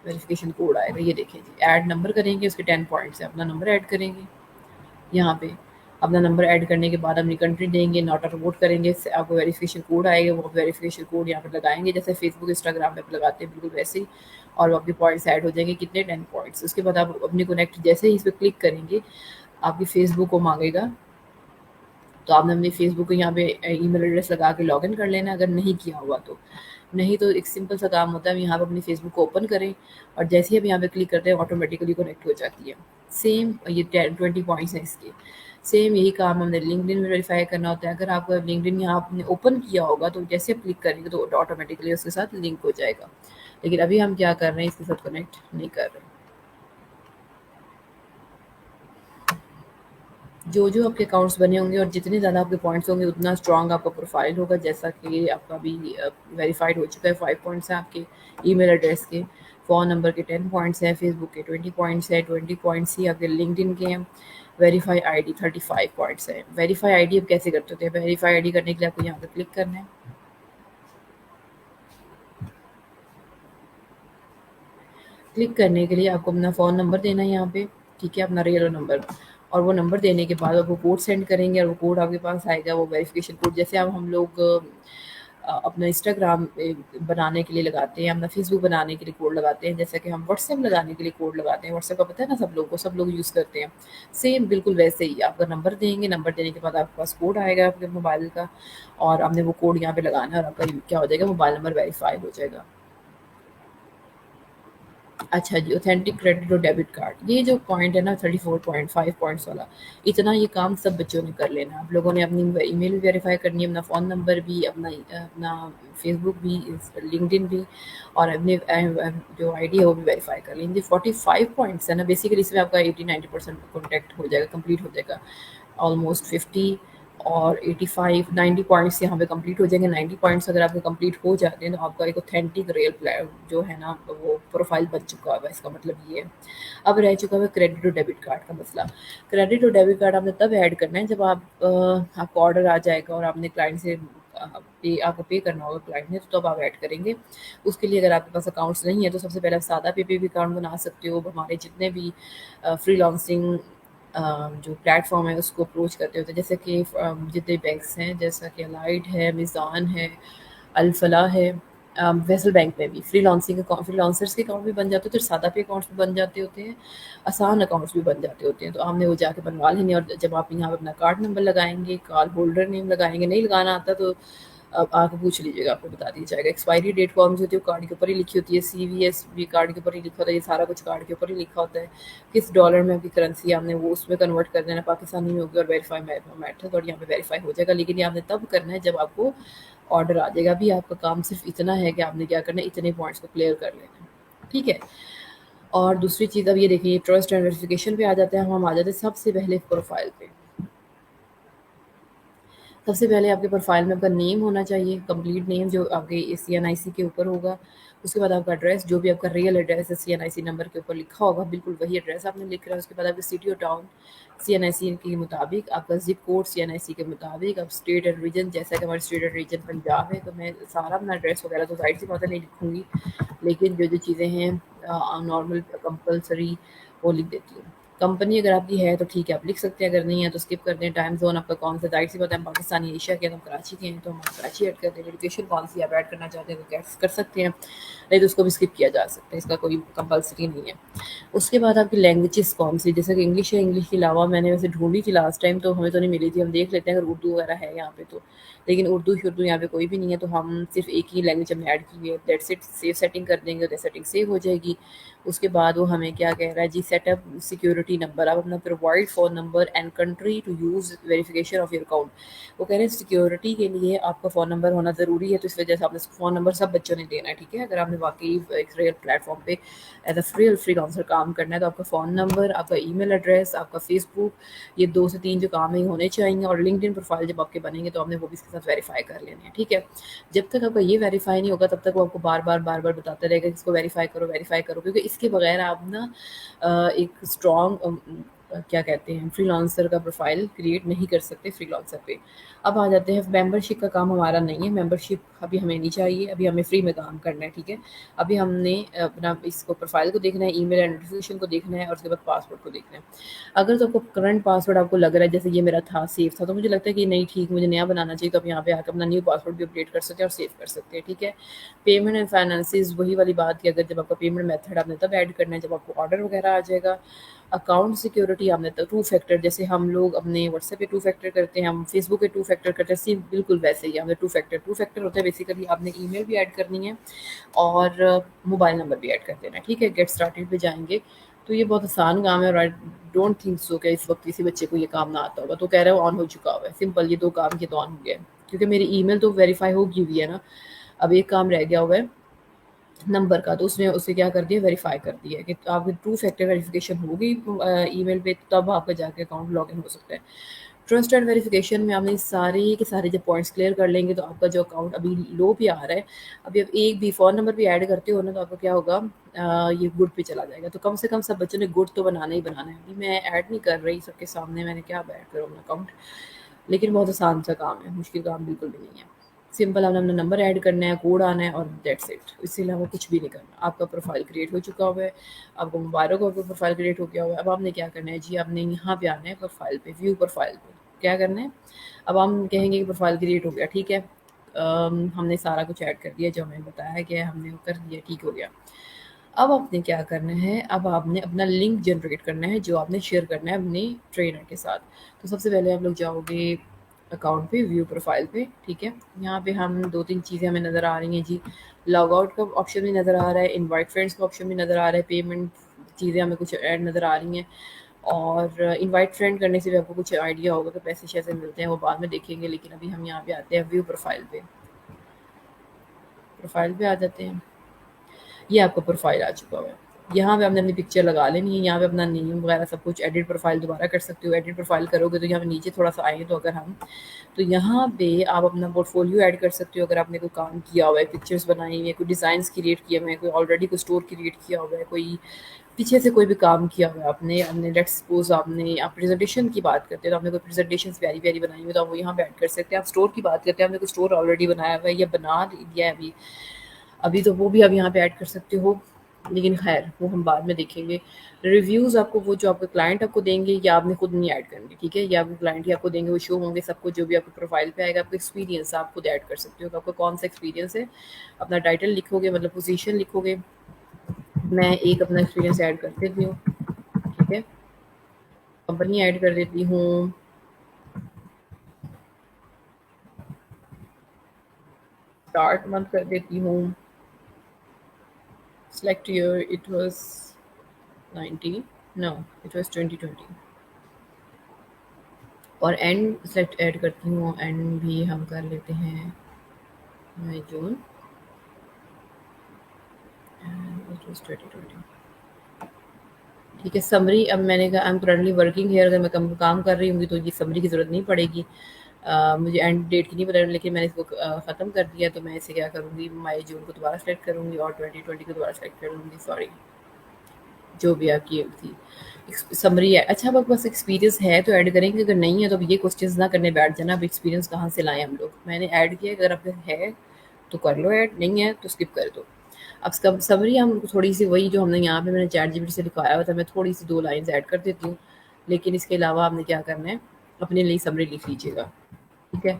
ویریفیکیشن کوڈ آئے گا. یہ دیکھیں جی، ایڈ نمبر کریں گے، اس کے 10 پوائنٹس ہیں، اپنا نمبر ایڈ کریں گے. یہاں پہ اپنا نمبر ایڈ کرنے کے بعد اپنی کنٹری دیں گے، ناٹ رپورٹ کریں گے، آپ کو ویریفیکیشن کوڈ آئے گا. وہ ویریفیکیشن کوڈ یہاں پہ لگائیں گے جیسے فیس بک انسٹاگرام پہ آپ لگاتے ہیں، بالکل ویسے ہی. اور وہ آپ کے پوائنٹس ایڈ ہو جائیں گے. کتنے؟ 10 پوائنٹس. اس کے بعد آپ اپنی کنیکٹ جیسے ہی اس پہ کلک کریں گے آپ کی فیس بک کو مانگے گا. تو آپ نے اپنی فیس بک کو یہاں پہ ای میل ایڈریس لگا کے لاگ ان کر لینا اگر نہیں کیا ہوا تو. نہیں تو ایک سمپل سا کام ہوتا ہے، یہاں پہ اپنی فیس بک کو اوپن کریں، اور جیسے ہی اب یہاں پہ کلک کرتے ہیں آٹومیٹیکلی کنیکٹ ہو جاتی ہے. سیم یہ 20 پوائنٹس ہیں اس کے. سیم یہی کام ہم نے لنکڈ ان میں ویریفائی کرنا ہوتا ہے. اگر آپ کا لنکڈ ان یہاں آپ نے اوپن کیا ہوگا تو جیسے آپ کلک کریں گے تو آٹومیٹیکلی اس کے ساتھ لنک ہو جائے گا. لیکن ابھی ہم کیا کر رہے ہیں، اس کے ساتھ کنیکٹ نہیں کر رہے. جو آپ کے اکاؤنٹس بنے ہوں گے اور جتنے زیادہ آپ کے پوائنٹس ہوں گے اتنا اسٹرانگ آپ کا پروفائل ہوگا. جیسا کہ آپ کا بھی ویریفائڈ ہو چکا ہے. 5 پوائنٹس ہیں آپ کے ای میل ایڈریس کے، فون نمبر کے 10 پوائنٹس ہیں، فیس بک کے 20 پوائنٹس ہیں، 20 پوائنٹس ہی آپ کے لنکڈ ان کے ہیں. ویریفائی آئی ڈی 35 پوائنٹس ہے. ویریفائی آئی ڈی اب کیسے کرتے ہوتے ہیں؟ ویریفائی آئی ڈی کرنے کے لیے آپ کو یہاں پہ کلک کرنا ہے. کلک کرنے کے لیے آپ کو اپنا فون نمبر دینا ہے یہاں پہ، ٹھیک ہے، اپنا ریئل نمبر. اور وہ نمبر دینے کے بعد آپ وہ کوڈ سینڈ کریں گے، اور وہ کوڈ آپ کے پاس آئے گا، وہ ویریفیکیشن کوڈ. جیسے اب ہم لوگ اپنا انسٹاگرام بنانے کے لیے لگاتے ہیں، اپنا فیس بک بنانے کے لیے کوڈ لگاتے ہیں، جیسے کہ ہم واٹس ایپ لگانے کے لیے کوڈ لگاتے ہیں. واٹس ایپ کا پتہ ہے نا سب لوگ یوز کرتے ہیں. سیم بالکل ویسے ہی آپ کا نمبر دیں گے، نمبر دینے کے بعد آپ کے پاس کوڈ آئے گا آپ کے موبائل کا، اور آپ نے وہ کوڈ یہاں پہ لگانا ہے، اور آپ کا کیا ہو جائے گا، موبائل نمبر ویریفائی ہو جائے گا. اچھا جی. اوتھینٹک کریڈٹ اور ڈیبٹ کارڈ، یہ جو پوائنٹ ہے نا 34.5 پوائنٹس والا، اتنا یہ کام سب بچوں نے کر لینا. آپ لوگوں نے اپنی ای میل بھی ویریفائی کرنی ہے، اپنا فون نمبر بھی، اپنا فیس بک بھی، لنکڈ ان بھی، اور اپنے جو آئی ڈی ہے وہ بھی ویریفائی کر لیں گے. 45 پوائنٹس ہے نا بیسیکلی، اس میں آپ کا 80-90% کانٹیکٹ ہو جائے گا، کمپلیٹ ہو جائے گا. آلموسٹ 50 اور 85 90 پوائنٹس یہاں پہ کمپلیٹ ہو جائیں گے. 90 پوائنٹس اگر آپ کے کمپلیٹ ہو جاتے ہیں تو آپ کا ایک اوتھینٹک ریئل جو ہے نا وہ پروفائل بن چکا ہوگا. اس کا مطلب یہ ہے. اب رہ چکا ہے کریڈٹ اور ڈیبٹ کارڈ کا مسئلہ. کریڈٹ اور ڈیبٹ کارڈ آپ نے تب ایڈ کرنا ہے جب آپ کا آرڈر آ جائے گا اور آپ نے کلائنٹ سے پے آپ کو پے کرنا ہوگا کلائنٹ نے، تو اب آپ ایڈ کریں گے۔ اس کے لیے اگر آپ کے پاس اکاؤنٹس نہیں ہے تو سب سے پہلے آپ سادہ پے پہ بھی اکاؤنٹ بنا سکتے ہو۔ ہمارے جتنے بھی فری لانسنگ جو پلیٹ فارم ہے اس کو اپروچ کرتے ہوتے ہیں، جیسے کہ جتنے بینکس ہیں، جیسا کہ الائٹ ہے، میزان ہے، الفلاح ہے، ویسل بینک میں بھی فری لانسرس کے اکاؤنٹ بھی بن جاتے ہوتے ہیں، سادہ پہ اکاؤنٹس بھی بن جاتے ہوتے ہیں، آسان اکاؤنٹس بھی بن جاتے ہوتے ہیں۔ تو ہم نے وہ جا کے بنوا لینے، اور جب آپ یہاں پہ اپنا کارڈ نمبر لگائیں گے، کارڈ ہولڈر نیم لگائیں گے، نہیں لگانا آتا تو اب آ کے پوچھ لیجیے گا، آپ کو بتا دیا جائے گا۔ ایکسپائری ڈیٹ کون سی ہوتی ہے وہ کارڈ کے اوپر ہی لکھی ہوتی ہے، سی وی ایس بھی کارڈ کے اوپر ہی لکھا ہوتا ہے، یہ سارا کچھ کارڈ کے اوپر ہی لکھا ہوتا ہے۔ کس ڈالر میں آپ کی کرنسی ہے، آپ نے وہ اس میں کنورٹ کر دینا، پاکستانی میں ہوگی، اور ویریفائی میتھڈ، اور یہاں پہ ویریفائی ہو جائے گا۔ لیکن یہ آپ نے تب کرنا ہے جب آپ کو آرڈر آ جائے گا۔ ابھی آپ کا کام صرف اتنا ہے کہ آپ نے کیا کرنا ہے، اتنے پوائنٹس کو کلیئر کر لینا ہے، ٹھیک ہے۔ اور دوسری چیز اب یہ دیکھیے، ٹرسٹ اینڈ ویریفیکیشن پہ آ جاتے ہیں ہم آ جاتے ہیں سب سے پہلے پروفائل پہ۔ سب سے پہلے آپ کے پروفائل میں آپ کا نیم ہونا چاہیے، کمپلیٹ نیم جو آپ کے سی این آئی سی کے اوپر ہوگا۔ اس کے بعد آپ کا ایڈریس، جو بھی آپ کا ریئل ایڈریس ہے سی این آئی سی نمبر کے اوپر لکھا ہوگا، بالکل وہی ایڈریس آپ نے لکھ رہا ہے۔ اس کے بعد آپ کی سٹی اور ٹاؤن سی این آئی سی کے مطابق، آپ کا زپ کوڈ سی این آئی سی کے مطابق، آپ اسٹیٹ اینڈ ریجن، جیسا کہ ہمارے اسٹیٹ اینڈ ریجن پنجاب ہے تو میں سارا اپنا ایڈریس وغیرہ تو ظاہر سی بات ہے نہیں لکھوں گی، لیکن جو جو چیزیں ہیں نارمل کمپلسری وہ لکھ دیتی ہوں۔ کمپنی اگر آپ کی ہے تو ٹھیک ہے آپ لکھ سکتے ہیں، اگر نہیں ہے تو اسکپ کر دیں۔ ٹائم زون آپ کا کون سا، ظاہر سی بات ہے ہم پاکستانی ایشیا کے ہیں، ہم کراچی کے ہیں تو ہم کراچی ایڈ کر دیں۔ لوکیشن کون سی آپ ایڈ کرنا چاہتے ہیں تو کر سکتے ہیں، نہیں تو اس کو بھی اسکپ کیا جا سکتا ہے، اس کا کوئی کمپلسری نہیں ہے۔ اس کے بعد آپ کی لینگویجز کون سی، جیسے کہ انگلش ہے، انگلش کے علاوہ میں نے ویسے ڈھونڈی تھی لاسٹ ٹائم تو ہمیں تو نہیں ملی تھی، ہم دیکھ لیتے ہیں اگر اردو وغیرہ ہے یہاں پہ تو، لیکن اردو یہاں پہ کوئی بھی نہیں ہے تو ہم صرف ایک ہی لینگویج ہم نے ایڈ کی ہے، دیٹس اٹ۔ سیو سیٹنگ کر دیں گے تو سیٹنگ سیو ہو جائے گی۔ اس کے بعد وہ ہمیں کیا کہہ رہا ہے جی، سیٹ اپ سیکورٹی نمبر، آپ اپنا provide phone number and country to use verification of your account. وہ کہہ رہے ہیں سیکورٹی کے لیے آپ کا فون نمبر ہونا ضروری ہے، تو اس وجہ سے آپ نے فون نمبر سب بچوں نے دینا ہے، ٹھیک ہے۔ اگر آپ نے واقعی ایک ریئل پلیٹ فارم پہ ایز اے فری لانسر کام کرنا ہے تو آپ کا فون نمبر، آپ کا ای میل ایڈریس، آپ کا فیس بک، یہ 2 سے 3 جو کام ہیں ہونے چاہیے۔ اور لنکڈ ان پروفائل جب آپ کے بنیں گے تو آپ نے وہ بھی اس کے ساتھ ویریفائی کر لینے ہیں، ٹھیک ہے۔ جب تک آپ کا یہ ویریفائی نہیں ہوگا تب تک وہ آپ کو بار بار بتاتا رہے گا کہ اس کو ویریفائی کرو، کیونکہ اس کے بغیر آپ نا ایک اسٹرانگ کیا کہتے ہیں فری لانسر کا پروفائل کریٹ نہیں کر سکتے فری لانسر پہ۔ اب آ جاتے ہیں، ممبر شپ کا کام ہمارا نہیں ہے، ممبر شپ ابھی ہمیں نہیں چاہیے، ابھی ہمیں فری میں کام کرنا ہے، ٹھیک ہے۔ ابھی ہم نے اپنا اس کو پروفائل کو دیکھنا ہے، ای میل آئیڈینٹیفیکیشن کو دیکھنا ہے، اور اس کے بعد پاسورڈ کو دیکھنا ہے۔ اگر تو آپ کو کرنٹ پاسورڈ آپ کو لگ رہا ہے جیسے یہ میرا تھا سیو تھا، تو مجھے لگتا ہے کہ نہیں ٹھیک مجھے نیا بنانا چاہیے، تو آپ یہاں پہ آ کے اپنا نیو پاسورڈ بھی اپڈیٹ کر سکتے ہیں اور سیو کر سکتے ہیں، ٹھیک ہے۔ پیمنٹ اینڈ فائنانسز وہی والی بات کہ اگر جب آپ کا پیمنٹ میتھڈ آپ نے تب ایڈ کرنا ہے جب آپ کو آرڈر وغیرہ آ جائے گا۔ اکاؤنٹ سیکورٹی آپ نے ٹو فیکٹر، جیسے ہم لوگ اپنے واٹس ایپ پہ 2 فیکٹر کرتے ہیں، ہم فیس بک پہ 2 فیکٹر کرتے ہیں، سیم بالکل ویسے ہی ہم نے 2 فیکٹر ہوتا ہے بیسیکلی، آپ نے ای میل بھی ایڈ کرنی ہے اور موبائل نمبر بھی ایڈ کر دینا ہے، ٹھیک ہے۔ گیٹ اسٹارٹیڈ پہ جائیں گے تو یہ بہت آسان کام ہے، اور آئی ڈونٹ تھنک سو کہ اس وقت کسی بچے کو یہ کام نہ آتا ہوگا، تو کہہ رہے ہیں آن ہو چکا ہوا ہے، سمپل یہ 2 کام کے تو آن ہو گیا ہے، کیونکہ میری ای میل تو ویریفائی ہوگی ہوئی ہے نا، اب ایک کام رہ گیا ہوا ہے نمبر کا، تو اس نے اسے کیا کر دیا، ویریفائی کر دیا کہ آپ کی 2 فیکٹر ویریفیکیشن ہوگی ای میل پہ، تب آپ کا جا کے اکاؤنٹ لاگ ان ہو سکتا ہے۔ ٹرسٹ اینڈ ویریفیکیشن میں آپ نے سارے کے سارے جب پوائنٹس کلیئر کر لیں گے تو آپ کا جو اکاؤنٹ ابھی لو پہ آ رہا ہے، ابھی آپ ایک بھی فون نمبر بھی ایڈ کرتے ہو نا تو آپ کا کیا ہوگا، یہ گڈ پہ چلا جائے گا۔ تو کم سے کم سب بچوں نے گڈ تو بنانا ہی بنانا ہے۔ ابھی میں ایڈ نہیں کر رہی سب کے سامنے، میں نے کیا ایڈ کروں اپنا اکاؤنٹ، لیکن بہت آسان سا کام ہے، مشکل کام بالکل بھی نہیں ہے۔ سمپل آپ نے اپنا نمبر ایڈ کرنا ہے، کوڈ آنا ہے اور دیٹس اٹ، اس سے علاوہ کچھ بھی نہیں کرنا۔ آپ کا پروفائل کریٹ ہو چکا ہوا ہے، آپ کو مبارک ہو، آپ کا پروفائل کریٹ ہو گیا ہوا ہے۔ اب آپ نے کیا کرنا ہے جی، آپ نے یہاں پہ آنا ہے پروفائل پہ، ویو پروفائل پہ کیا کرنا ہے۔ اب ہم کہیں گے کہ پروفائل کریٹ ہو گیا، ٹھیک ہے، ہم نے سارا کچھ ایڈ کر دیا جو ہمیں بتایا کہ ہم نے کر دیا، ٹھیک ہو گیا۔ اب آپ نے کیا کرنا ہے، اب آپ نے اپنا لنک جنریٹ کرنا ہے جو آپ نے شیئر کرنا ہے اپنے ٹرینر کے ساتھ۔ تو سب سے پہلے آپ لوگ جاؤ گے اکاؤنٹ پہ، ویو پروفائل پہ، ٹھیک ہے۔ یہاں پہ ہم 2-3 چیزیں ہمیں نظر آ رہی ہیں جی، لاگ آؤٹ کا آپشن بھی نظر آ رہا ہے، انوائٹ فرینڈس کا آپشن بھی نظر آ رہا ہے، پیمنٹ چیزیں ہمیں کچھ ایڈ نظر آ رہی ہیں، اور انوائٹ فرینڈ کرنے سے بھی آپ کو کچھ آئیڈیا ہوگا کہ پیسے شیسے ملتے ہیں، وہ بعد میں دیکھیں گے، لیکن ابھی ہم یہاں پہ آتے ہیں ویو پروفائل پہ، پروفائل پہ آ جاتے ہیں۔ یہ آپ کا پروفائل آ چکا ہوا ہے۔ یہاں پہ ہم نے اپنی پکچر لگا لینی ہے، یہاں پہ اپنا نیم وغیرہ سب کچھ، ایڈٹ پروفائل دوبارہ کر سکتے ہو، ایڈٹ پروفائل کرو گے تو یہاں پہ نیچے تھوڑا سا آئیں تو اگر ہم تو یہاں پہ آپ اپنا پورٹ فولیو ایڈ کر سکتے ہو، اگر آپ نے کوئی کام کیا ہوا ہے، پکچرز بنائی ہوئی ہیں، کوئی ڈیزائنس کریٹ کیے ہوئے ہیں، کوئی آلریڈی کوئی اسٹور کریٹ کیا ہوا ہے، کوئی پیچھے سے کوئی بھی کام کیا ہوا ہے آپ نے لیٹس سپوز آپ پریزنٹیشن کی بات کرتے ہیں تو آپ نے کوئی پریزنٹیشن پیاری پیاری بنائی ہوئی ہے تو آپ وہ یہاں پہ ایڈ کر سکتے ہیں. آپ اسٹور کی بات کرتے ہیں، آپ نے کوئی اسٹور آلریڈی بنایا ہوا ہے یا بنا دیا ہے ابھی تو وہ بھی آپ یہاں پہ ایڈ کر سکتے ہو، لیکن خیر وہ ہم بعد میں دیکھیں گے. ریویوز آپ کو وہ جو آپ کے کلائنٹ آپ کو دیں گے یا آپ نے خود نہیں ایڈ کرنی، ٹھیک ہے، یا آپ کے کلائنٹ ہی آپ کو دیں گے، وہ شو ہوں گے سب کو، جو بھی آپ کو پروفائل پہ آئے گا. آپ کو ایکسپیرینس آپ خود ایڈ کر سکتے ہو کہ آپ کو کون سا ایکسپیرینس ہے. اپنا ٹائٹل لکھو گے، مطلب پوزیشن لکھو گے. میں ایک اپنا ایکسپیرینس ایڈ کر دیتی ہوں، ٹھیک ہے، کمپنی ایڈ کر دیتی ہوں، اسٹارٹ منتھ کر دیتی ہوں، select year it was 19 no it was 2020، اور اینڈ سلیکٹ ایڈ کرتی ہوں. اینڈ بھی ہم کر لیتے ہیں مئی جون، اٹ واز 2020، ٹھیک ہے. سمری اب میں نے کہا I am currently working hair, اگر میں کام کر رہی ہوں گی تو یہ سمری کی ضرورت نہیں پڑے گی. مجھے اینڈ ڈیٹ کی نہیں پتا، لیکن میں نے اس کو ختم کر دیا تو میں اسے کیا کروں گی، مئی جون کو دوبارہ سلیکٹ کروں گی اور 2020 کو دوبارہ سلیکٹ کروں گی. سوری جو بھی آپ کی تھی سمری ہے. اچھا اب بس ایکسپیرینس ہے تو ایڈ کریں گے، اگر نہیں ہے تو اب یہ کوشچنز نہ کرنے بیٹھ جانا اب ایکسپیرینس کہاں سے لائیں ہم لوگ. میں نے ایڈ کیا، اگر آپ ہے تو کر لو ایڈ، نہیں ہے تو اسکپ کر دو. اب سمری ہم تھوڑی سی وہی جو ہم نے یہاں پہ میں نے چیٹ جی پی ٹی سے لکھوایا ہوا تھا، میں تھوڑی سی 2 لائنز ایڈ کر دیتی ہوں، لیکن اس کے علاوہ آپ نے کیا کرنا ہے، اپنے لیے سمری لکھ لیجیے گا، ٹھیک ہے.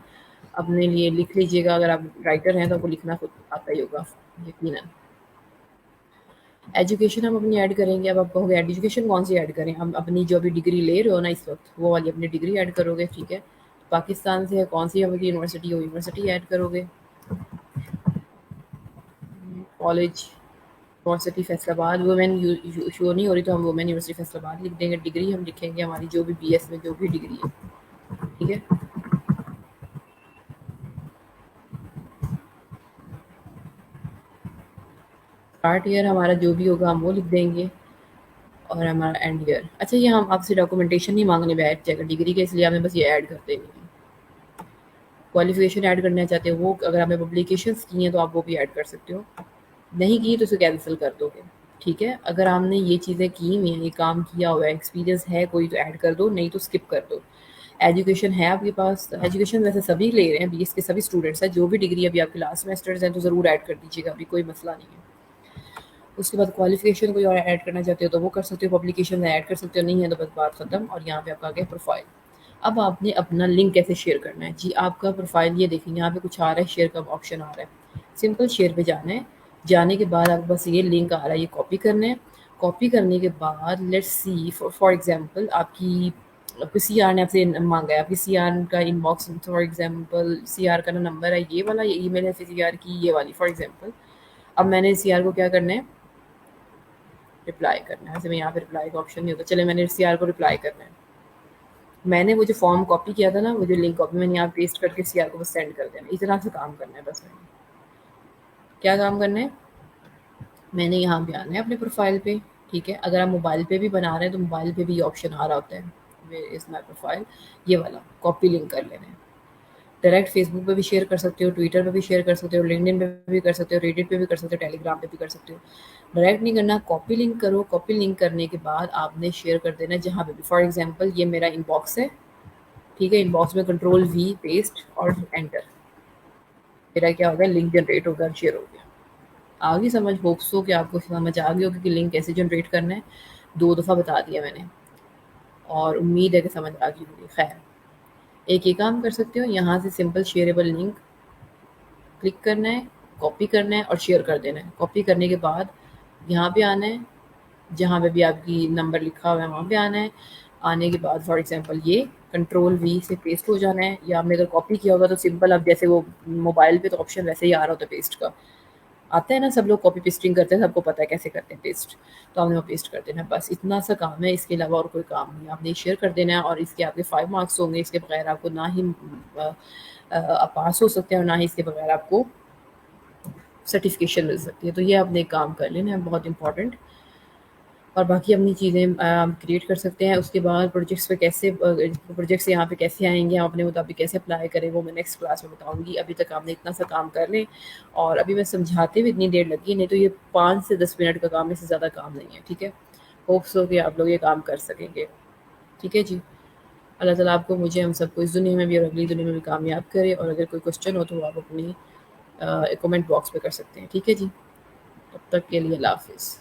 اپنے لیے لکھ لیجیے گا، اگر آپ رائٹر ہیں تو آپ کو لکھنا خود آتا ہی ہوگا یقیناً. ایجوکیشن ہم اپنی ایڈ کریں گے. اب آپ کہو گے ایجوکیشن کون سی ایڈ کریں، ہم اپنی جو بھی ڈگری لے رہے ہو نا اس وقت وہ والی اپنی ڈگری ایڈ کرو گے، ٹھیک ہے. پاکستان سے ہے، کون سی ہماری یونیورسٹی ہو، یونیورسٹی ایڈ کرو گے. کالج یونیورسٹی فیصل آباد، وومین شو نہیں ہو رہی تو ہم وومین یونیورسٹی فیصل آباد لکھ دیں گے. ڈگری ہم لکھیں گے ہماری جو بھی بی ایس میں جو بھی ڈگری ہے، ٹھیک ہے. اسٹارٹ ایئر ہمارا جو بھی ہوگا ہم وہ لکھ دیں گے، اور ہمارا اینڈ ایئر. اچھا یہ ہم آپ سے ڈاکومنٹیشن نہیں مانگنے بیٹھ جائے گا ڈگری کے، اس لیے ہمیں بس یہ ایڈ کر دیں گے. کوالیفیکیشن ایڈ کرنا چاہتے ہو وہ اگر آپ نے پبلیکیشنس کی ہیں تو آپ وہ بھی ایڈ کر سکتے ہو، نہیں کی تو اسے کینسل کر دو گے، ٹھیک ہے. اگر آپ نے یہ چیزیں کی ہوئی ہیں، یہ کام کیا ہوا ہے، ایکسپیرینس ہے کوئی تو ایڈ کر دو، نہیں تو اسکپ کر دو. ایجوکیشن ہے آپ کے پاس، ایجوکیشن ویسے سبھی لے رہے ہیں، بی ایس کے سبھی اسٹوڈنٹس ہیں، جو بھی ڈگری ابھی آپ کے لاسٹ سیمسٹرز ہیں تو ضرور ایڈ کر دیجیے گا، ابھی کوئی مسئلہ نہیں ہے. اس کے بعد کوالیفیکیشن کوئی اور ایڈ کرنا چاہتے ہو تو وہ کر سکتے ہو، پبلیکیشن ایڈ کر سکتے ہو، نہیں ہے تو بس بات ختم. اور یہاں پہ آپ کا آ گیا پروفائل. اب آپ نے اپنا لنک کیسے شیئر کرنا ہے جی. آپ کا پروفائل یہ دیکھیں یہاں پہ کچھ آ رہا ہے، شیئر کا آپشن آ رہا ہے، سمپل شیئر پہ جانا ہے. جانے کے بعد آپ کو بس یہ لنک آ رہا ہے، یہ کاپی کرنا ہے. کاپی کرنے کے بعد لیٹس سی فار ایگزامپل آپ کی سی آر نے آپ سے مانگا ہے، آپ کی سی آر کا inbox, for example C R کا نمبر ہے یہ والا، یہ ای میل ہے سی آر کی یہ والی فار ایگزامپل. اب میں نے سی آر کو کیا کرنا ہے، رپلائی کرنا ہے. ویسے میں یہاں پہ رپلائی کا آپشن نہیں ہوتا، چلے میں نے سی آر کو رپلائی کرنا ہے. میں نے وہ جو فارم کاپی کیا تھا نا، وہ جو لنک کاپی میں نے یہاں پیسٹ کر کے سی آر کو بس سینڈ کر دینا. اتنا سے کام کرنا ہے بس. میں نے کیا کام کرنا ہے، میں نے یہاں پہ آنا ہے اپنے پروفائل پہ، ٹھیک ہے. اگر آپ موبائل پہ بھی بنا رہے ہیں تو موبائل پہ بھی یہ آپشن آ رہا ہوتا ہے، ویئر از مائی پروفائل، یہ والا کاپی لنک کر لینا ہے. ڈائریکٹ فیس بک پہ بھی شیئر کر سکتے ہو، ٹویٹر پہ بھی شیئر کر سکتے ہو، لنکڈن پہ بھی کر سکتے ہو، ریڈٹ پہ بھی کر سکتے ہو، ٹیلی گرام پہ بھی کر سکتے ہو. ڈائریکٹ نہیں کرنا، کاپی لنک کرو. کاپی لنک کرنے کے بعد آپ نے شیئر کر دینا جہاں پہ بھی. فار ایگزامپل یہ میرا ان باکس ہے، ٹھیک ہے. ان باکس میں کنٹرول وی پیسٹ اور انٹر، میرا کیا ہوگا، لنک جنریٹ ہوگا، شیئر ہو گیا. آگے سمجھ ہوپس ہو کہ آپ کو سمجھ آ گئی ہوگی کہ لنک کیسے جنریٹ کرنا ہے. 2 دفعہ بتا دیا میں نے، اور امید ہے کہ سمجھ آ گئی ہوگی. خیر ایک یہ کام کر سکتے ہو، یہاں سے سمپل شیئریبل لنک کلک کرنا ہے، کاپی کرنا ہے اور شیئر کر دینا ہے. کاپی کرنے کے بعد یہاں پہ آنا ہے، جہاں پہ بھی آپ کی نمبر لکھا ہوا ہے وہاں پہ آنا ہے. آنے کے بعد فار ایگزامپل یہ کنٹرول وی سے پیسٹ ہو جانا ہے، یا آپ نے اگر کاپی کیا ہوگا تو سمپل اب جیسے وہ موبائل پہ تو آپشن ویسے ہی آ رہا ہوتا ہے پیسٹ کا، آتا ہے نا، سب لوگ کاپی پیسٹنگ کرتے ہیں، سب کو پتہ ہے کیسے کرتے ہیں پیسٹ. تو آپ نے وہ پیسٹ کر دینا ہے، بس اتنا سا کام ہے، اس کے علاوہ اور کوئی کام نہیں. آپ نے شیئر کر دینا ہے، اور اس کے آپ کے 5 مارکس ہوں گے. اس کے بغیر آپ کو نہ ہی آپ پاس ہو سکتے ہیں اور نہ ہی اس کے بغیر آپ کو سرٹیفکیشن مل سکتی ہے. تو یہ آپ نے ایک کام کر لینا ہے، بہت امپورٹنٹ. اور باقی اپنی چیزیں کریٹ کر سکتے ہیں. اس کے بعد پروجیکٹس پہ کیسے پروجیکٹس یہاں پہ کیسے آئیں گے، آپ اپنے مطابق کیسے اپلائی کریں، وہ میں نیکسٹ کلاس میں بتاؤں گی. ابھی تک آپ نے اتنا سا کام کر لیں. اور ابھی میں سمجھاتے ہوئے اتنی دیر لگی، نہیں تو یہ 5 سے 10 منٹ کا کام، اس سے زیادہ کام نہیں ہے. ٹھیک ہے، ہوپس ہو کہ آپ لوگ یہ کام کر سکیں گے. ٹھیک ہے جی. اللہ تعالیٰ آپ کو، مجھے، ہم سب کو اس دنیا میں بھی اور اگلی دنیا میں بھی کامیاب کرے. اور اگر کوئی کوشچن ہو تو آپ اپنی کمنٹ باکس پہ کر سکتے ہیں. ٹھیک ہے جی. تب تک کے لیے اللہ حافظ.